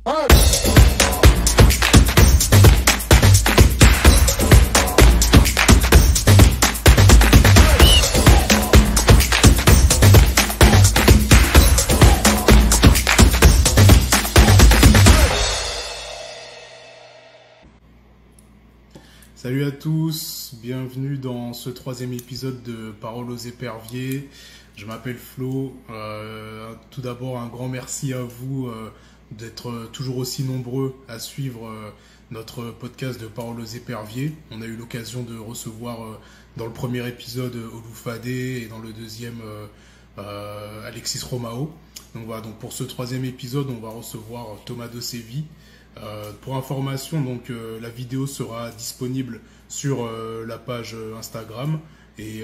Salut à tous, bienvenue dans ce troisième épisode de Paroles aux éperviers. Je m'appelle Flo. Tout d'abord, un grand merci à vous d'être toujours aussi nombreux à suivre notre podcast de Paroles aux éperviers. On a eu l'occasion de recevoir dans le premier épisode Oloufadé et dans le deuxième Alexis Romao. Donc voilà, donc pour ce troisième épisode, on va recevoir Thomas de Séville. Pour information, donc la vidéo sera disponible sur la page Instagram et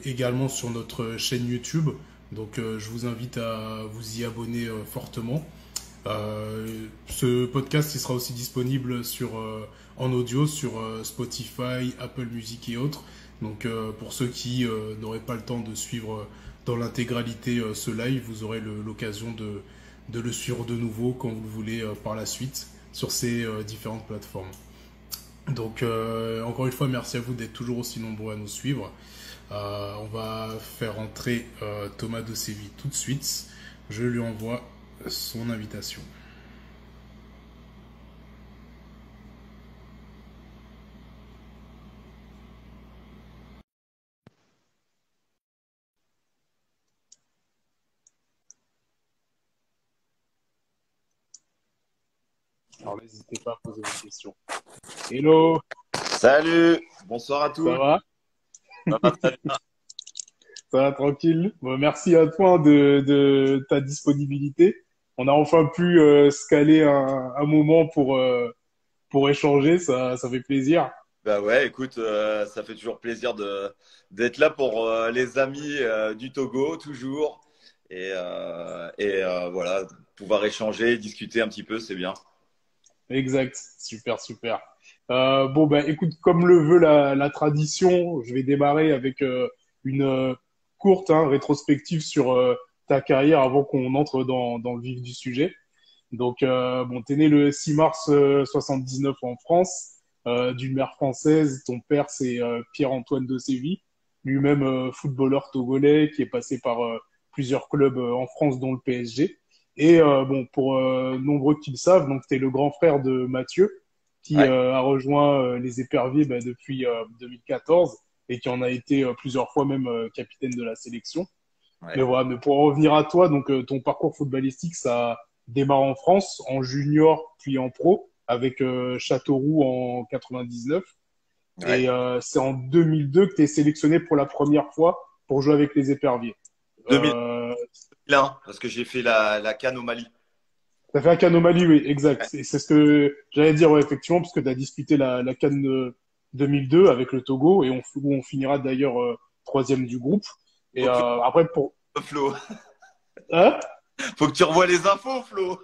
également sur notre chaîne YouTube. Donc je vous invite à vous y abonner fortement. Ce podcast il sera aussi disponible en audio sur Spotify, Apple Music et autres. Donc pour ceux qui n'auraient pas le temps de suivre dans l'intégralité ce live, vous aurez l'occasion de le suivre de nouveau quand vous le voulez par la suite sur ces différentes plateformes. Donc encore une fois, merci à vous d'être toujours aussi nombreux à nous suivre. On va faire entrer Thomas de Séville tout de suite. Je lui envoie son invitation. Alors n'hésitez pas à poser vos questions. Hello. Salut, bonsoir à tous. Ça va? Ça va très bien. Ça va tranquille. Bon, merci à toi de ta disponibilité. On a enfin pu se caler un moment pour échanger, ça fait plaisir. Bah ouais, écoute, ça fait toujours plaisir d'être là pour les amis du Togo, toujours. Voilà, pouvoir échanger, discuter un petit peu, c'est bien. Exact, super, super. Bon, bah, écoute, comme le veut la tradition, je vais démarrer avec une courte rétrospective sur ta carrière avant qu'on entre dans le vif du sujet. Donc, bon, t'es né le 6 mars 79 en France, d'une mère française. Ton père, c'est Pierre-Antoine de Séville, lui-même footballeur togolais qui est passé par plusieurs clubs en France, dont le PSG. Et bon, pour nombreux qui le savent, donc t'es le grand frère de Mathieu, qui Ouais. a rejoint les Éperviers depuis 2014 et qui en a été plusieurs fois même capitaine de la sélection. Ouais. Mais voilà, mais pour en revenir à toi, donc ton parcours footballistique, ça démarre en France, en junior, puis en pro, avec Châteauroux en 99. Ouais. Et c'est en 2002 que tu es sélectionné pour la première fois pour jouer avec les Éperviers. 2001, parce que j'ai fait la CAN au Mali. T'as fait un CAN au Mali, oui, Ouais. exact. Et c'est ce que j'allais dire, ouais, effectivement, parce que tu as disputé la CAN 2002 avec le Togo, et où on finira d'ailleurs troisième du groupe. Et Faut que tu après, pour... Flo. Hein. Faut que tu revoies les infos, Flo.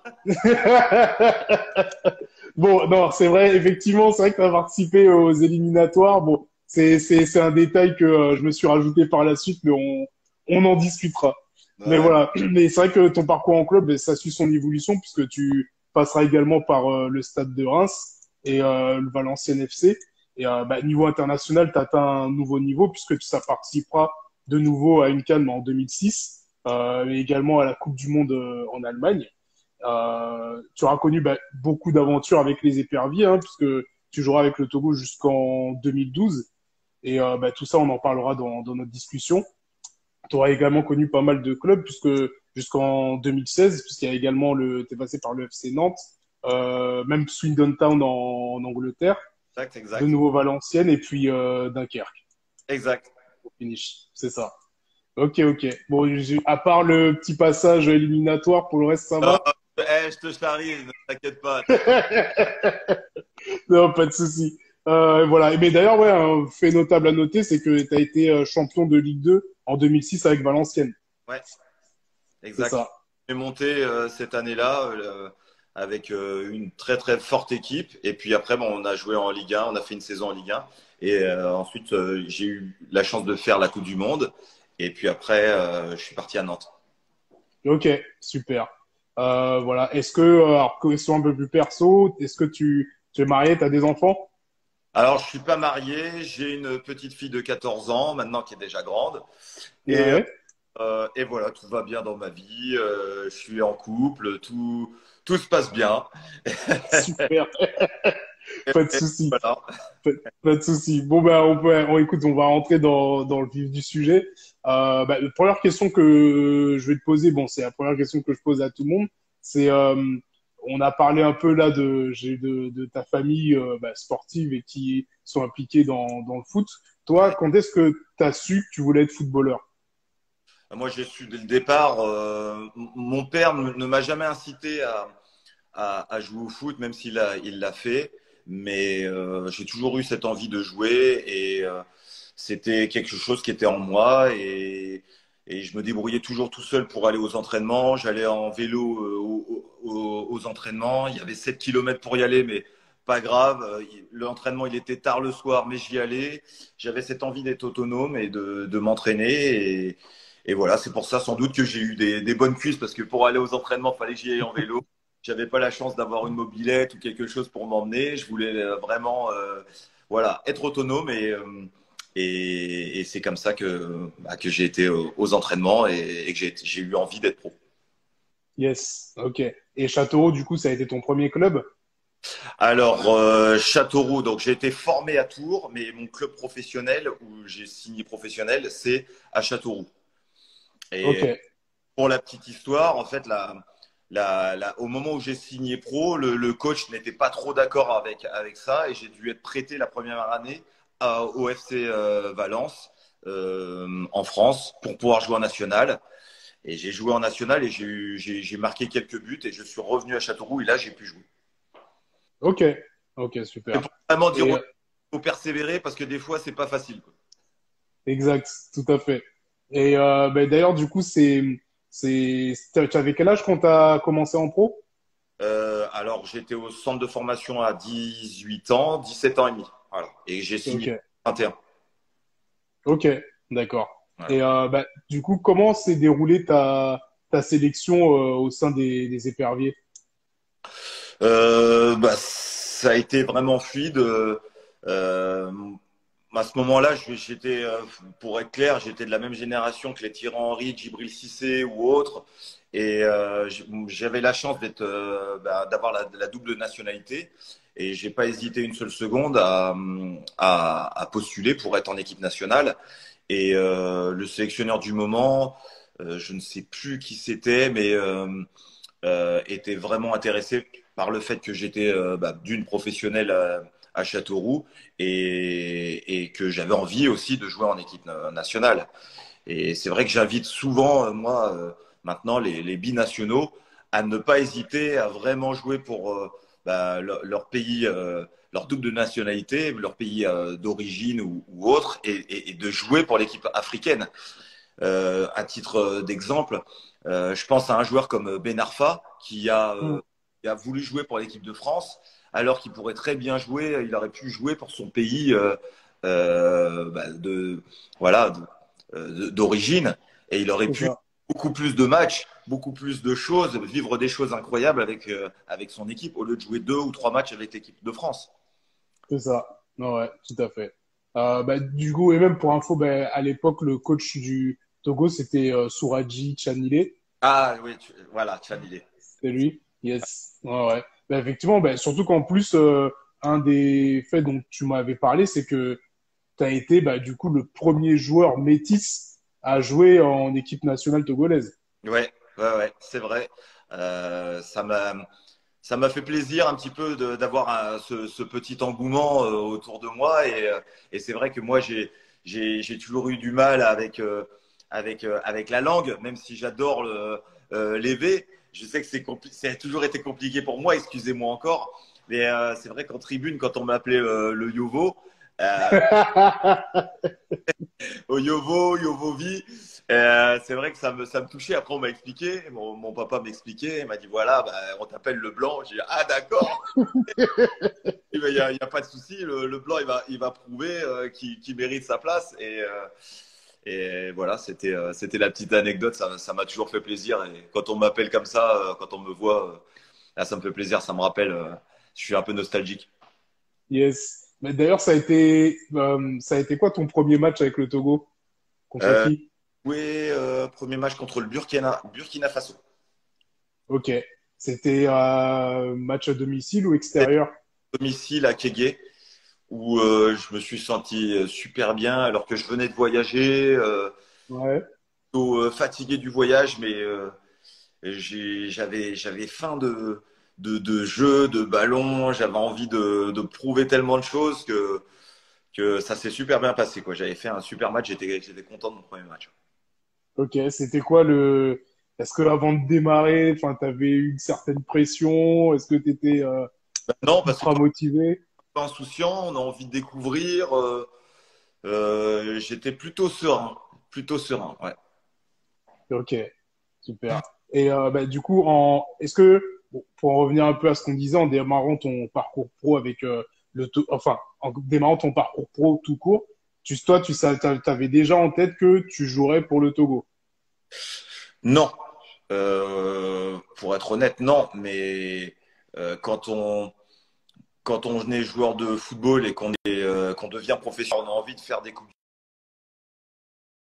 Bon, non, c'est vrai, effectivement, c'est vrai que tu as participé aux éliminatoires. Bon, c'est un détail que je me suis rajouté par la suite, mais on en discutera. Mais Ouais. voilà, mais c'est vrai que ton parcours en club, ça suit son évolution puisque tu passeras également par le Stade de Reims et le Valenciennes FC. Et bah, niveau international, tu atteint un nouveau niveau puisque ça participera de nouveau à une CAN en 2006 et également à la Coupe du Monde en Allemagne. Tu auras connu beaucoup d'aventures avec les Éperviers, puisque tu joueras avec le Togo jusqu'en 2012. Et tout ça, on en parlera dans notre discussion. Tu auras également connu pas mal de clubs, puisque jusqu'en 2016, puisqu'il y a également t'es passé par le FC Nantes, même Swindon Town en Angleterre, Exact, de exact. nouveau Valenciennes et puis Dunkerque Exact. au finish. C'est ça. Ok, ok. Bon, à part le petit passage éliminatoire, pour le reste, ça Non, va? je te charrie, ne t'inquiète pas. Non, pas de souci. Voilà. Mais d'ailleurs, ouais, un fait notable à noter, c'est que tu as été champion de Ligue 2 en 2006 avec Valenciennes. Ouais, C'est exact. ça. J'ai monté cette année-là avec une très très forte équipe. Et puis après, bon, on a joué en Ligue 1, on a fait une saison en Ligue 1. Et ensuite, j'ai eu la chance de faire la Coupe du Monde. Et puis après, je suis parti à Nantes. Ok, super. Voilà. Est-ce que, alors, question un peu plus perso, est-ce que tu es marié, tu as des enfants? Alors, je suis pas marié, j'ai une petite fille de 14 ans maintenant qui est déjà grande. Et, Ouais, et voilà, tout va bien dans ma vie. Je suis en couple, tout se passe bien. super, pas de Et souci. voilà. Pas, pas de souci. Bon, bah, écoute, on va rentrer dans le vif du sujet. La première question que je vais te poser, bon, c'est la première question que je pose à tout le monde. C'est, on a parlé un peu là de ta famille sportive et qui sont impliqués dans le foot. Toi, Ouais. quand est-ce que tu as su que tu voulais être footballeur? Moi, j'ai su dès le départ. Mon père ne m'a jamais incité à jouer au foot, même il l'a fait. Mais j'ai toujours eu cette envie de jouer et c'était quelque chose qui était en moi et je me débrouillais toujours tout seul pour aller aux entraînements. J'allais en vélo aux entraînements. Il y avait 7 kilomètres pour y aller, mais pas grave. L'entraînement, il était tard le soir, mais j'y allais. J'avais cette envie d'être autonome et de m'entraîner. Et voilà, c'est pour ça sans doute que j'ai eu des bonnes cuisses parce que pour aller aux entraînements, il fallait que j'y aille en vélo. J'avais pas la chance d'avoir une mobilette ou quelque chose pour m'emmener. Je voulais vraiment voilà, être autonome et c'est comme ça que j'ai été aux entraînements et que j'ai eu envie d'être pro. Yes, ok. Et Châteauroux, du coup, ça a été ton premier club? Alors, Châteauroux, donc j'ai été formé à Tours, mais mon club professionnel où j'ai signé professionnel, c'est à Châteauroux. Ok, Et pour la petite histoire, en fait, au moment où j'ai signé pro, le coach n'était pas trop d'accord avec ça et j'ai dû être prêté la première année au FC Valence en France pour pouvoir jouer en national. Et j'ai joué en national et j'ai marqué quelques buts et je suis revenu à Châteauroux et là j'ai pu jouer. ok, ok, C'est super. pour vraiment dire Et faut persévérer parce que des fois c'est pas facile, quoi. exact, tout à fait. Et d'ailleurs, du coup, tu avais quel âge quand tu as commencé en pro? Alors j'étais au centre de formation à 18 ans, 17 ans et demi. Voilà. Et j'ai signé Ok, 21. ok, d'accord. Voilà. Et du coup, comment s'est déroulée ta sélection au sein des éperviers? Ça a été vraiment fluide. À ce moment-là, j'étais, pour être clair, j'étais de la même génération que les Thierry Henry, Djibril Cissé ou autres. Et j'avais la chance d'avoir la double nationalité. Et j'ai pas hésité une seule seconde à postuler pour être en équipe nationale. Et le sélectionneur du moment, je ne sais plus qui c'était, mais était vraiment intéressé par le fait que j'étais d'une professionnelle à Châteauroux et que j'avais envie aussi de jouer en équipe nationale. Et c'est vrai que j'invite souvent, moi, maintenant, les binationaux à ne pas hésiter à vraiment jouer pour leur pays, leur double nationalité, leur pays d'origine ou autre, et de jouer pour l'équipe africaine. À titre d'exemple, je pense à un joueur comme Ben Arfa Hmm, qui a voulu jouer pour l'équipe de France, alors qu'il pourrait très bien jouer, il aurait pu jouer pour son pays de voilà d'origine, et il aurait c'est pu ça, beaucoup plus de matchs, beaucoup plus de choses, vivre des choses incroyables avec son équipe au lieu de jouer 2 ou 3 matchs avec l'équipe de France. c'est ça. Non, ouais, tout à fait. Du coup, et même pour info, à l'époque, le coach du Togo, c'était Souraji Chanilé. Ah oui, voilà, Tchanilé. C'est lui? Yes. Ouais, ouais. Effectivement, surtout qu'en plus, un des faits dont tu m'avais parlé, c'est que tu as été du coup le premier joueur métis à jouer en équipe nationale togolaise. Ouais, ouais, ouais, c'est vrai. Ça m'a fait plaisir un petit peu d'avoir ce petit engouement autour de moi et c'est vrai que moi j'ai toujours eu du mal avec la langue, même si j'adore l'élever. Je sais que ça a toujours été compliqué pour moi, excusez-moi encore, mais c'est vrai qu'en tribune, quand on m'appelait le Yovo, euh, au Yovo, Yovovi. C'est vrai que ça me touchait. Après, on m'a expliqué, mon papa m'expliquait, il m'a dit voilà, bah, on t'appelle le blanc. J'ai dit ah d'accord, il y a pas de souci, le blanc il va prouver qu'il mérite sa place Et voilà, c'était la petite anecdote. Ça m'a toujours fait plaisir. Et quand on m'appelle comme ça, quand on me voit, là, ça me fait plaisir. Ça me rappelle. Je suis un peu nostalgique. Yes. Mais d'ailleurs, ça a été quoi ton premier match avec le Togo? Contre Euh, qui? oui, premier match contre le Burkina Faso. Ok. C'était match à domicile ou extérieur? Domicile à Kégué, où je me suis senti super bien alors que je venais de voyager, Ouais. plutôt, fatigué du voyage, mais j'avais faim de jeu, de ballon, j'avais envie de prouver tellement de choses que ça s'est super bien passé, quoi. J'avais fait un super match, j'étais content de mon premier match. Ok. C'était quoi le. Est-ce que avant de démarrer, enfin, t'avais eu une certaine pression? Est-ce que t'étais Non, parce que ultra quand motivé? on est insouciant, on a envie de découvrir. J'étais plutôt serein, ouais. Ok. Super. Et bah, du coup, bon, pour en revenir un peu à ce qu'on disait en démarrant ton parcours pro avec enfin, en démarrant ton parcours pro tout court, toi, t'avais déjà en tête que tu jouerais pour le Togo. Non, pour être honnête, non. Mais euh, quand on quand on est joueur de football et qu'on devient professionnel, on a envie de faire des coupes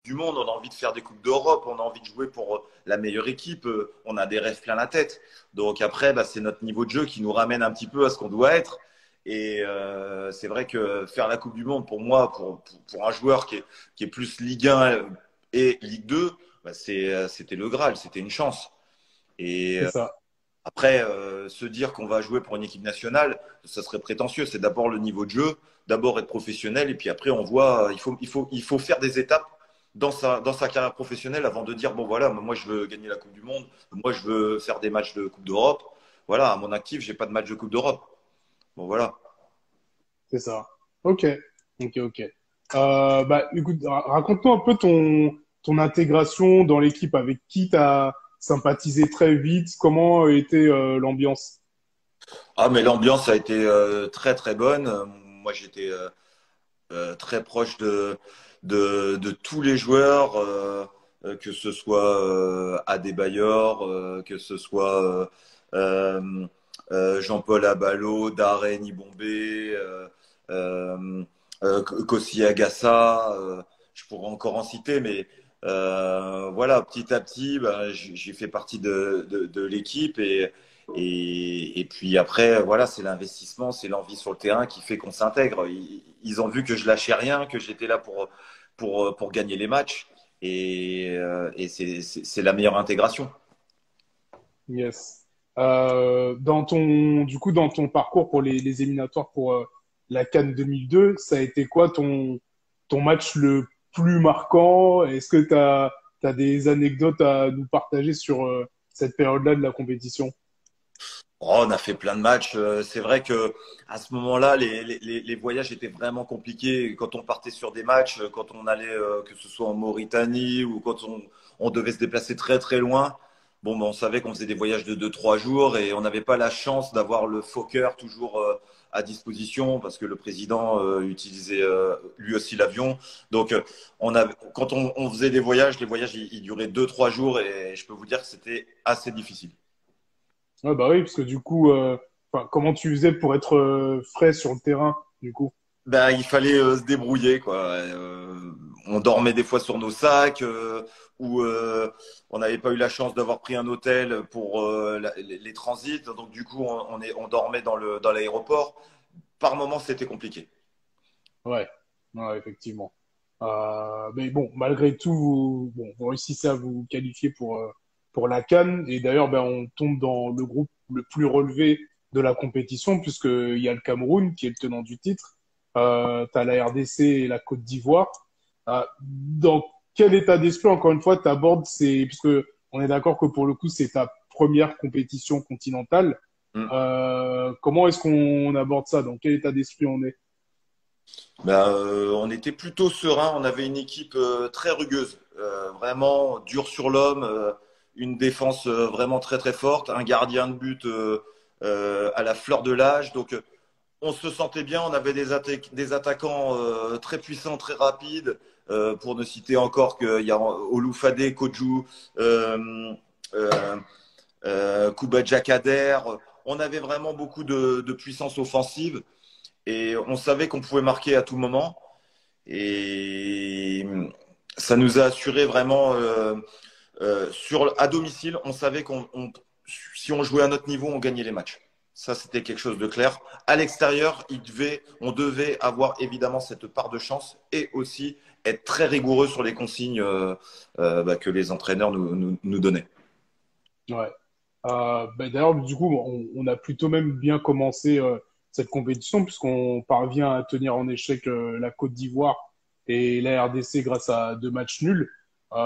du monde, on a envie de faire des coupes d'Europe, on a envie de jouer pour la meilleure équipe, on a des rêves plein la tête. Donc après, bah, c'est notre niveau de jeu qui nous ramène un petit peu à ce qu'on doit être. Et c'est vrai que faire la Coupe du Monde, pour moi, pour un joueur qui est plus Ligue 1 et Ligue 2, bah, c'était le Graal, c'était une chance. Et C'est ça. après, se dire qu'on va jouer pour une équipe nationale, ça serait prétentieux. C'est d'abord le niveau de jeu, d'abord être professionnel, et puis après, on voit, il faut faire des étapes dans sa carrière professionnelle avant de dire, bon voilà, moi je veux gagner la Coupe du Monde, moi je veux faire des matchs de Coupe d'Europe. Voilà, à mon actif, j'ai pas de match de Coupe d'Europe. Bon voilà. C'est ça. Ok. Ok, ok. Bah, écoute, raconte-nous un peu ton intégration dans l'équipe, avec qui t'as sympathisé très vite, comment était l'ambiance? Ah, mais l'ambiance a été très très bonne. Moi, j'étais très proche de tous les joueurs, que ce soit Adebayor, que ce soit euh, Jean-Paul Abalo, Darren Ibombé, euh, Kossi Agassa, je pourrais encore en citer, mais voilà, petit à petit, ben, j'ai fait partie de l'équipe et puis après, voilà, c'est l'investissement, c'est l'envie sur le terrain qui fait qu'on s'intègre. Ils ont vu que je lâchais rien, que j'étais là pour gagner les matchs. Et c'est la meilleure intégration. Yes. Du coup, dans ton parcours pour les éliminatoires pour la CAN 2002, ça a été quoi ton match le plus marquant? Est-ce que t'as des anecdotes à nous partager sur cette période-là de la compétition? Oh, on a fait plein de matchs. C'est vrai que à ce moment-là, les voyages étaient vraiment compliqués. Quand on partait sur des matchs, quand on allait, que ce soit en Mauritanie ou quand on devait se déplacer très très loin, bon, ben, on savait qu'on faisait des voyages de 2 3 jours et on n'avait pas la chance d'avoir le Fokker toujours à disposition parce que le président utilisait lui aussi l'avion. Donc, quand on faisait des voyages, les voyages ils duraient 2 3 jours et je peux vous dire que c'était assez difficile. Ouais, bah oui, parce que du coup, enfin, comment tu faisais pour être frais sur le terrain, du coup? Ben, il fallait se débrouiller, quoi. On dormait des fois sur nos sacs, ou on n'avait pas eu la chance d'avoir pris un hôtel pour les transits. Donc du coup, on dormait dans l'aéroport. Par moments, c'était compliqué. Ouais, ouais, effectivement. Mais bon, malgré tout, vous réussissez à vous qualifier pour la CAN. Et d'ailleurs, ben, on tombe dans le groupe le plus relevé de la compétition, puisqu'il y a le Cameroun qui est le tenant du titre. Tu as la RDC et la Côte d'Ivoire. Dans quel état d'esprit, encore une fois, tu abordes puisque on est d'accord que pour le coup, c'est ta première compétition continentale. Mm. Comment est-ce qu'on aborde ça? Dans quel état d'esprit on est? Ben, on était plutôt serein. On avait une équipe très rugueuse, vraiment dur sur l'homme, une défense vraiment très très forte, un gardien de but à la fleur de l'âge. Donc on se sentait bien, on avait des attaquants très puissants, très rapides, pour ne citer encore qu'il y a Oloufadé, Kodjou, Koubadia Kader. On avait vraiment beaucoup de puissance offensive et on savait qu'on pouvait marquer à tout moment. Et ça nous a assuré vraiment à domicile, on savait si on jouait à notre niveau, on gagnait les matchs. Ça, c'était quelque chose de clair. À l'extérieur, on devait avoir évidemment cette part de chance et aussi être très rigoureux sur les consignes que les entraîneurs nous donnaient. Ouais. D'ailleurs, du coup, on a plutôt même bien commencé cette compétition puisqu'on parvient à tenir en échec la Côte d'Ivoire et la RDC grâce à 2 matchs nuls.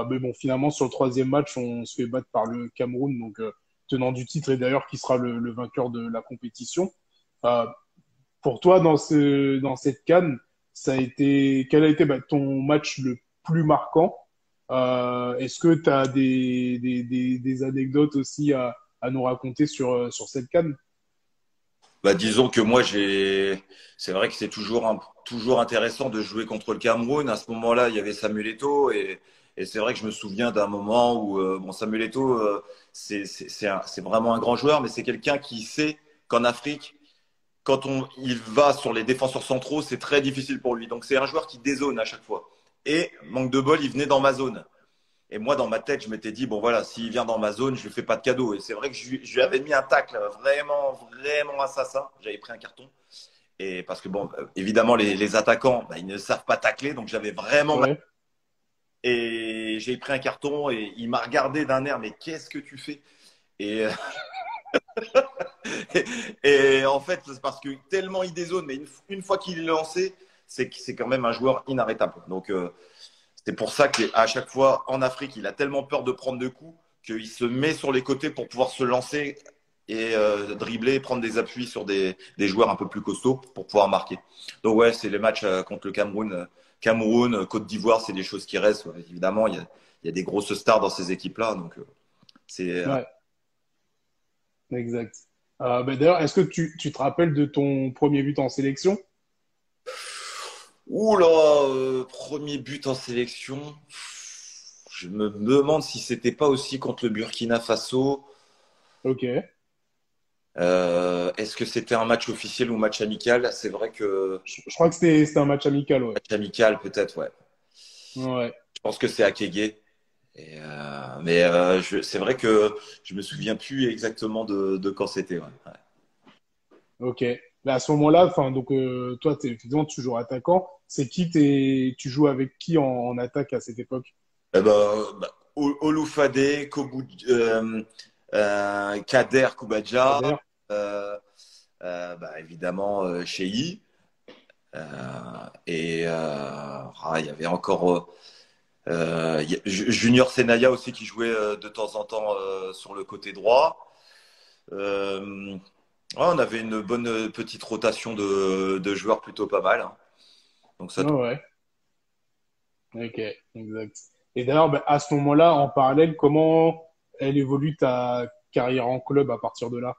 Mais bon, finalement, sur le troisième match, on se fait battre par le Cameroun, donc tenant du titre et d'ailleurs qui sera le vainqueur de la compétition. Euh, pour toi, dans cette CAN, quel a été ton match le plus marquant? Est-ce que tu as des anecdotes aussi à nous raconter sur cette CAN? Disons que moi, c'est vrai que c'est toujours intéressant de jouer contre le Cameroun. À ce moment-là, il y avait Samuel Eto'o et c'est vrai que je me souviens d'un moment où Samuel Eto'o, c'est vraiment un grand joueur, mais c'est quelqu'un qui sait qu'en Afrique, quand il va sur les défenseurs centraux, c'est très difficile pour lui. Donc c'est un joueur qui dézone à chaque fois. Et manque de bol, il venait dans ma zone. Et moi, dans ma tête, je m'étais dit, bon voilà, s'il vient dans ma zone, je lui fais pas de cadeau. Et c'est vrai que je lui avais mis un tacle vraiment, vraiment assassin. J'avais pris un carton. Et parce que, bon, évidemment, les attaquants, ils ne savent pas tacler. Donc j'avais vraiment mal. Ouais, Et j'ai pris un carton et il m'a regardé d'un air, mais qu'est-ce que tu fais? Et, et en fait, c'est parce que tellement il dézone, mais une fois qu'il est lancé, c'est quand même un joueur inarrêtable. Donc, c'est pour ça qu'à chaque fois, en Afrique, il a tellement peur de prendre de coups qu'il se met sur les côtés pour pouvoir se lancer et dribbler, prendre des appuis sur des joueurs un peu plus costauds pour pouvoir marquer. Donc ouais, c'est les matchs contre le Cameroun. Cameroun, Côte d'Ivoire, c'est des choses qui restent. Ouais. Évidemment, il y a des grosses stars dans ces équipes-là. Donc c'est ouais, exact. D'ailleurs, est-ce que tu te rappelles de ton premier but en sélection? Oula, premier but en sélection. Je me demande si c'était pas aussi contre le Burkina Faso. Ok. Est-ce que c'était un match officiel ou match amical? C'est vrai que Je crois que c'était un match amical, ouais. match amical, peut-être, ouais. Ouais. Je pense que c'est à Kégué. Mais c'est vrai que je me souviens plus exactement de quand c'était. Ouais. Ouais. Ok. Là, à ce moment-là, enfin, donc toi, effectivement, tu joues attaquant. Tu joues avec qui en attaque à cette époque? Oloufadé, Kader Koubadia, Kader? évidemment Cheyi. Il y avait encore Junior Senaya aussi qui jouait de temps en temps sur le côté droit. Ouais, on avait une bonne petite rotation de joueurs plutôt pas mal. Hein. Donc ça, Ah ouais. Ok, exact. Et d'ailleurs, à ce moment-là, en parallèle, comment elle évolue ta carrière en club à partir de là?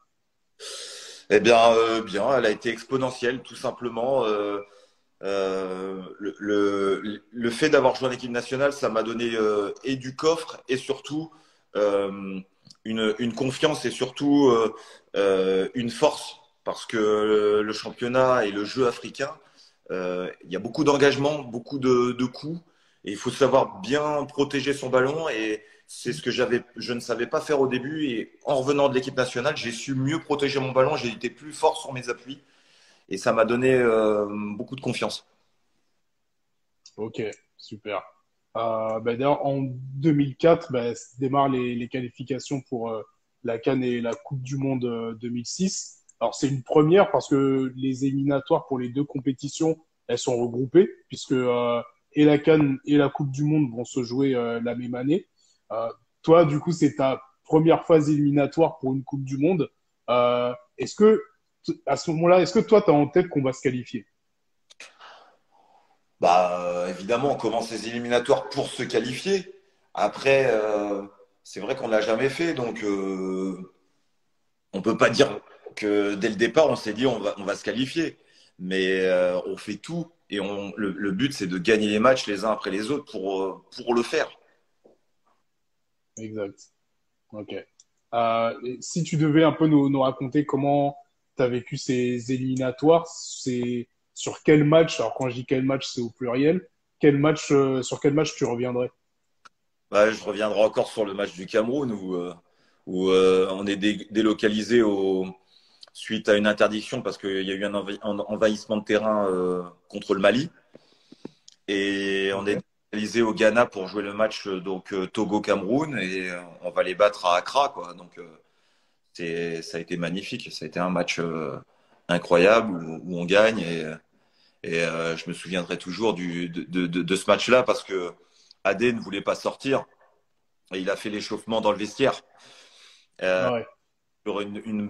eh bien, bien, elle a été exponentielle, tout simplement. Le fait d'avoir joué en équipe nationale, ça m'a donné et du coffre et surtout une confiance et surtout une force parce que le championnat et le jeu africain, il y a beaucoup d'engagement, beaucoup de coups et il faut savoir bien protéger son ballon et c'est ce que je ne savais pas faire au début et en revenant de l'équipe nationale, j'ai su mieux protéger mon ballon, j'ai été plus fort sur mes appuis et ça m'a donné beaucoup de confiance. Ok, super. D'ailleurs, en 2004, se démarrent les qualifications pour la CAN et la Coupe du Monde 2006. Alors, c'est une première parce que les éliminatoires pour les deux compétitions, elles sont regroupées, puisque et la CAN et la Coupe du Monde vont se jouer la même année. Euh, Toi, du coup, c'est ta première phase éliminatoire pour une Coupe du Monde. Est-ce que, à ce moment-là, est-ce que toi, tu as en tête qu'on va se qualifier? Évidemment, on commence les éliminatoires pour se qualifier. Après, c'est vrai qu'on l'a jamais fait, donc on peut pas dire que dès le départ, on s'est dit on va se qualifier. mais on fait tout. Et le but, c'est de gagner les matchs les uns après les autres pour le faire. Exact. Ok. Et si tu devais un peu nous raconter comment tu as vécu ces éliminatoires, c'est sur quel match, alors quand je dis quel match, c'est au pluriel, sur quel match tu reviendrais? Ouais, je reviendrai encore sur le match du Cameroun où on est délocalisé suite à une interdiction parce qu'il y a eu un envahissement de terrain contre le Mali. Et on Ok. est délocalisé au Ghana pour jouer le match Togo-Cameroun et on va les battre à Accra, quoi. Donc ça a été magnifique. Ça a été un match incroyable où on gagne et je me souviendrai toujours de ce match-là parce que Adé ne voulait pas sortir et il a fait l'échauffement dans le vestiaire. Ah ouais.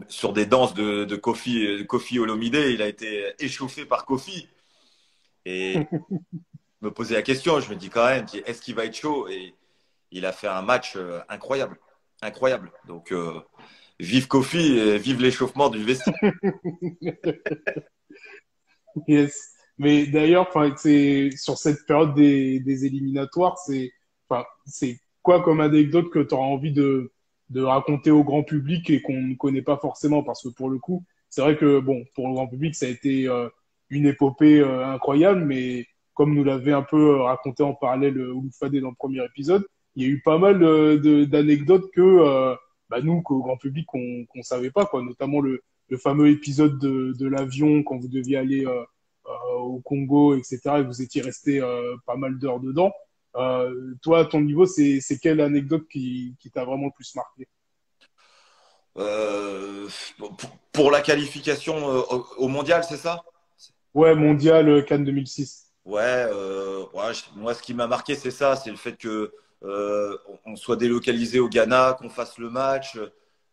Sur des danses de Kofi Olomide, il a été échauffé par Kofi. Et je me posais la question, je me dis quand même, est-ce qu'il va être chaud? Et il a fait un match incroyable. Incroyable. Donc, vive Kofi et vive l'échauffement du vestiaire. Yes. Mais d'ailleurs, enfin, c'est sur cette période des éliminatoires, c'est quoi comme anecdote que tu auras envie de raconter au grand public et qu'on ne connaît pas forcément? Parce que pour le coup, c'est vrai que bon, pour le grand public, ça a été une épopée incroyable, mais comme nous l'avait un peu raconté en parallèle Oulou dans le premier épisode, il y a eu pas mal d'anecdotes que bah, nous, qu'au grand public, qu'on savait pas, quoi. Notamment le fameux épisode de l'avion quand vous deviez aller au Congo, etc., et vous étiez resté pas mal d'heures dedans. Toi, à ton niveau, c'est quelle anecdote qui t'a vraiment le plus marqué? Euh, pour la qualification au mondial, c'est ça? Ouais, mondial Cannes 2006. Ouais, ouais, moi, ce qui m'a marqué, c'est ça, c'est le fait que on soit délocalisé au Ghana, qu'on fasse le match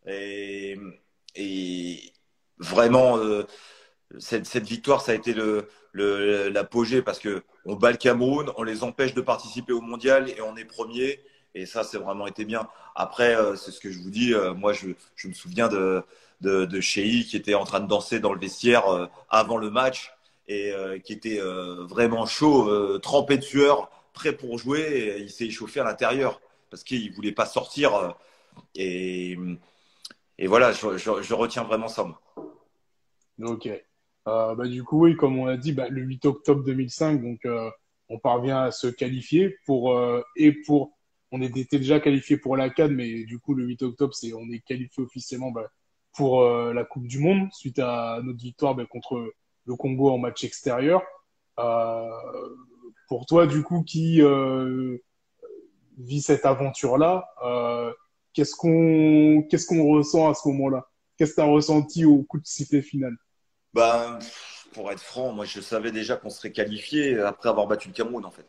et, et vraiment cette victoire, ça a été l'apogée parce que on bat le Cameroun, on les empêche de participer au mondial et on est premier. Et ça, c'est vraiment été bien. Après, c'est ce que je vous dis. Moi, je me souviens de Cheikh qui était en train de danser dans le vestiaire avant le match et qui était vraiment chaud, trempé de sueur, prêt pour jouer. Et il s'est échauffé à l'intérieur parce qu'il voulait pas sortir. Et, et voilà, je retiens vraiment ça. Moi. Ok. Bah, du coup, oui, comme on l'a dit, bah, le 8 octobre 2005, donc on parvient à se qualifier on était déjà qualifié pour la CAN, mais du coup, le 8 octobre, on est qualifié officiellement bah, pour la Coupe du Monde suite à notre victoire bah, contre le Congo en match extérieur. Euh, pour toi, du coup, qui vit cette aventure-là, qu'est-ce qu'on ressent à ce moment-là? Qu'est-ce que tu as ressenti au coup de sifflet final? Ben, pour être franc, moi je savais déjà qu'on serait qualifié après avoir battu le Cameroun en fait.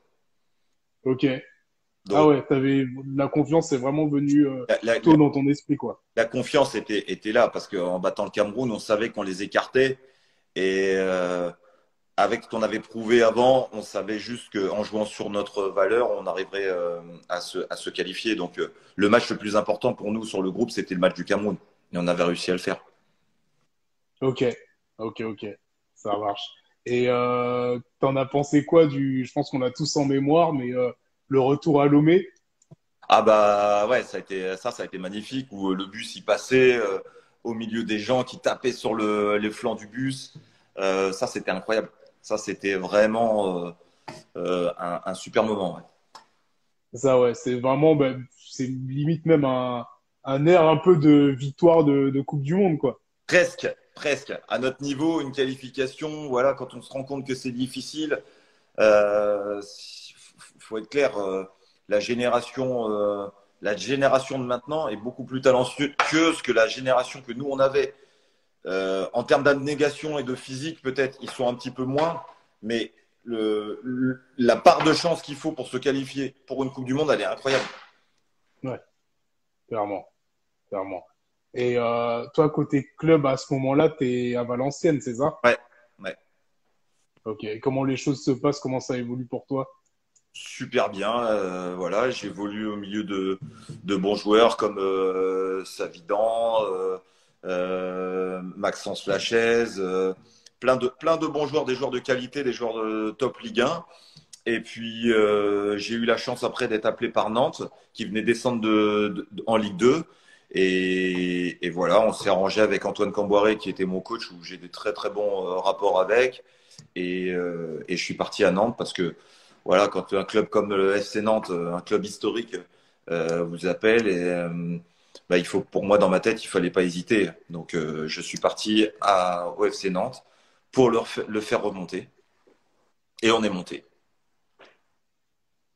Ok. Ah Donc ouais, la confiance est vraiment venue la, la- tôt la- dans ton esprit, quoi. la confiance était là parce qu'en battant le Cameroun, on savait qu'on les écartait et avec ce qu'on avait prouvé avant, on savait juste qu'en jouant sur notre valeur, on arriverait à se qualifier. Donc le match le plus important pour nous sur le groupe, c'était le match du Cameroun et on avait réussi à le faire. Ok, ok, ça marche. Et t'en as pensé quoi je pense qu'on l'a tous en mémoire, mais le retour à Lomé? Ah bah ouais, ça a été magnifique où le bus y passait au milieu des gens qui tapaient sur les flancs du bus. Ça c'était incroyable. Ça c'était vraiment un super moment. Ouais. Ça, ouais, c'est vraiment, ben, c'est limite même un air un peu de victoire de Coupe du Monde, quoi. Presque, presque. À notre niveau, une qualification, voilà, quand on se rend compte que c'est difficile, faut être clair. La génération de maintenant est beaucoup plus talentueuse que la génération que nous on avait. En termes d'abnégation et de physique, peut-être, ils sont un petit peu moins, mais la part de chance qu'il faut pour se qualifier pour une Coupe du Monde, elle est incroyable. Ouais, clairement, clairement. Et toi, côté club, à ce moment-là, t'es à Valenciennes, c'est ça? Ouais, ouais. Ok. Et comment les choses se passent, comment ça évolue pour toi? Super bien. Voilà, j'évolue au milieu de bons joueurs comme Savidan, Maxence Lachaise, plein de bons joueurs, des joueurs de qualité, des joueurs de top Ligue 1. Et puis, j'ai eu la chance après d'être appelé par Nantes, qui venait descendre en Ligue 2. Et voilà, on s'est arrangé avec Antoine Camboiré, qui était mon coach, où j'ai des très très bons rapports avec. Et je suis parti à Nantes parce que voilà, quand un club comme le FC Nantes, un club historique, vous appelle, bah, il faut, pour moi, dans ma tête, il fallait pas hésiter. Donc, je suis parti au FC Nantes pour le faire remonter. Et on est monté.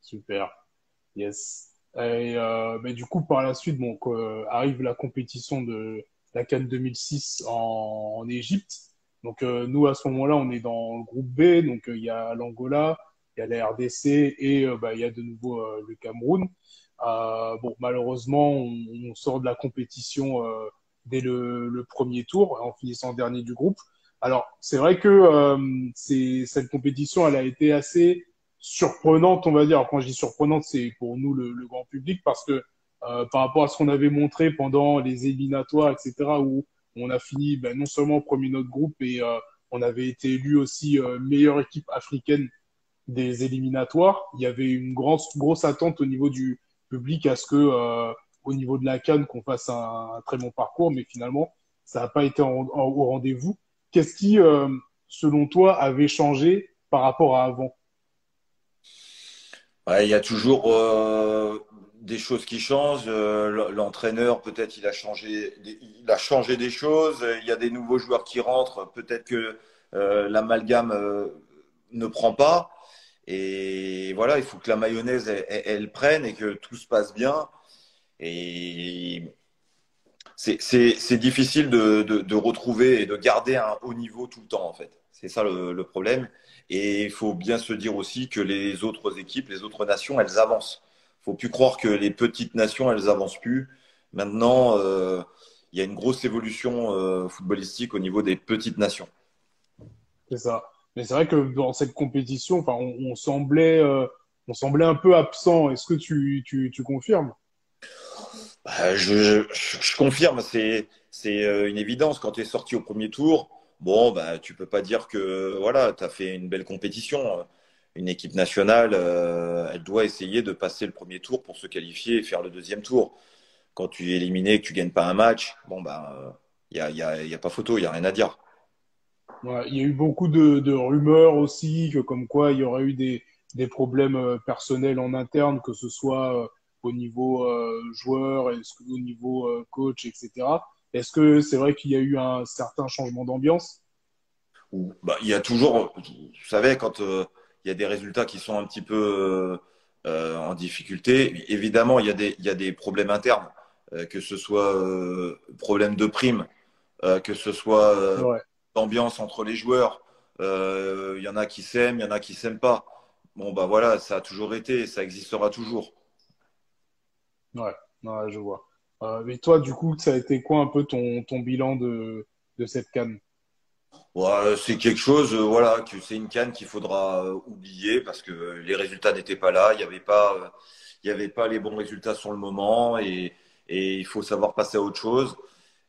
Super. Yes. Et mais du coup, par la suite, bon, arrive la compétition de la CAN 2006 en Égypte. Donc nous, à ce moment-là, on est dans le groupe B. Donc il y a l'Angola, il y a la RDC et bah, il y a de nouveau le Cameroun. Bon, malheureusement, on sort de la compétition dès le premier tour, en finissant dernier du groupe. Alors, c'est vrai que cette compétition, elle a été assez surprenante, on va dire. Alors, quand je dis surprenante, c'est pour nous le grand public parce que par rapport à ce qu'on avait montré pendant les éliminatoires, etc., où on a fini ben, non seulement premier de notre groupe et on avait été élu aussi meilleure équipe africaine des éliminatoires. Il y avait une grosse attente au niveau du public à ce que, au niveau de la CAN, qu'on fasse un très bon parcours, mais finalement, ça n'a pas été au rendez-vous. Qu'est-ce qui, selon toi, avait changé par rapport à avant? Ouais, il y a toujours des choses qui changent. L'entraîneur, peut-être, il a changé des choses. Il y a des nouveaux joueurs qui rentrent. Peut-être que l'amalgame ne prend pas. Et voilà, il faut que la mayonnaise, elle prenne et que tout se passe bien. Et c'est difficile de retrouver et de garder un haut niveau tout le temps, en fait. C'est ça le problème. Et il faut bien se dire aussi que les autres équipes, les autres nations, elles avancent. Il faut plus croire que les petites nations, elles avancent plus. Maintenant, il y a une grosse évolution footballistique au niveau des petites nations. C'est ça. Mais c'est vrai que dans cette compétition, enfin, on semblait un peu absent. Est-ce que tu confirmes? Bah, je confirme, c'est une évidence. Quand tu es sorti au premier tour, bon, bah, tu peux pas dire que voilà, tu as fait une belle compétition. Une équipe nationale, elle doit essayer de passer le premier tour pour se qualifier et faire le deuxième tour. Quand tu es éliminé, que tu gagnes pas un match, bon, bah, il y a pas photo, il y a rien à dire. Ouais, il y a eu beaucoup de rumeurs aussi, que comme quoi il y aurait eu des problèmes personnels en interne, que ce soit au niveau joueur, au niveau coach, etc. Est-ce que c'est vrai qu'il y a eu un certain changement d'ambiance? Bah, il y a toujours, vous savez, quand il y a des résultats qui sont un petit peu en difficulté, évidemment, il y a des problèmes internes, que ce soit problème de prime, que ce soit Ouais, d'ambiance entre les joueurs. Il y en a qui s'aiment, il y en a qui s'aiment pas. Bon, bah voilà, ça a toujours été et ça existera toujours. ouais, ouais, je vois. Mais toi, du coup, ça a été quoi un peu ton bilan de cette CAN? Ouais, c'est quelque chose, voilà, que c'est une canne qu'il faudra oublier parce que les résultats n'étaient pas là, il y avait pas les bons résultats sur le moment et il faut savoir passer à autre chose.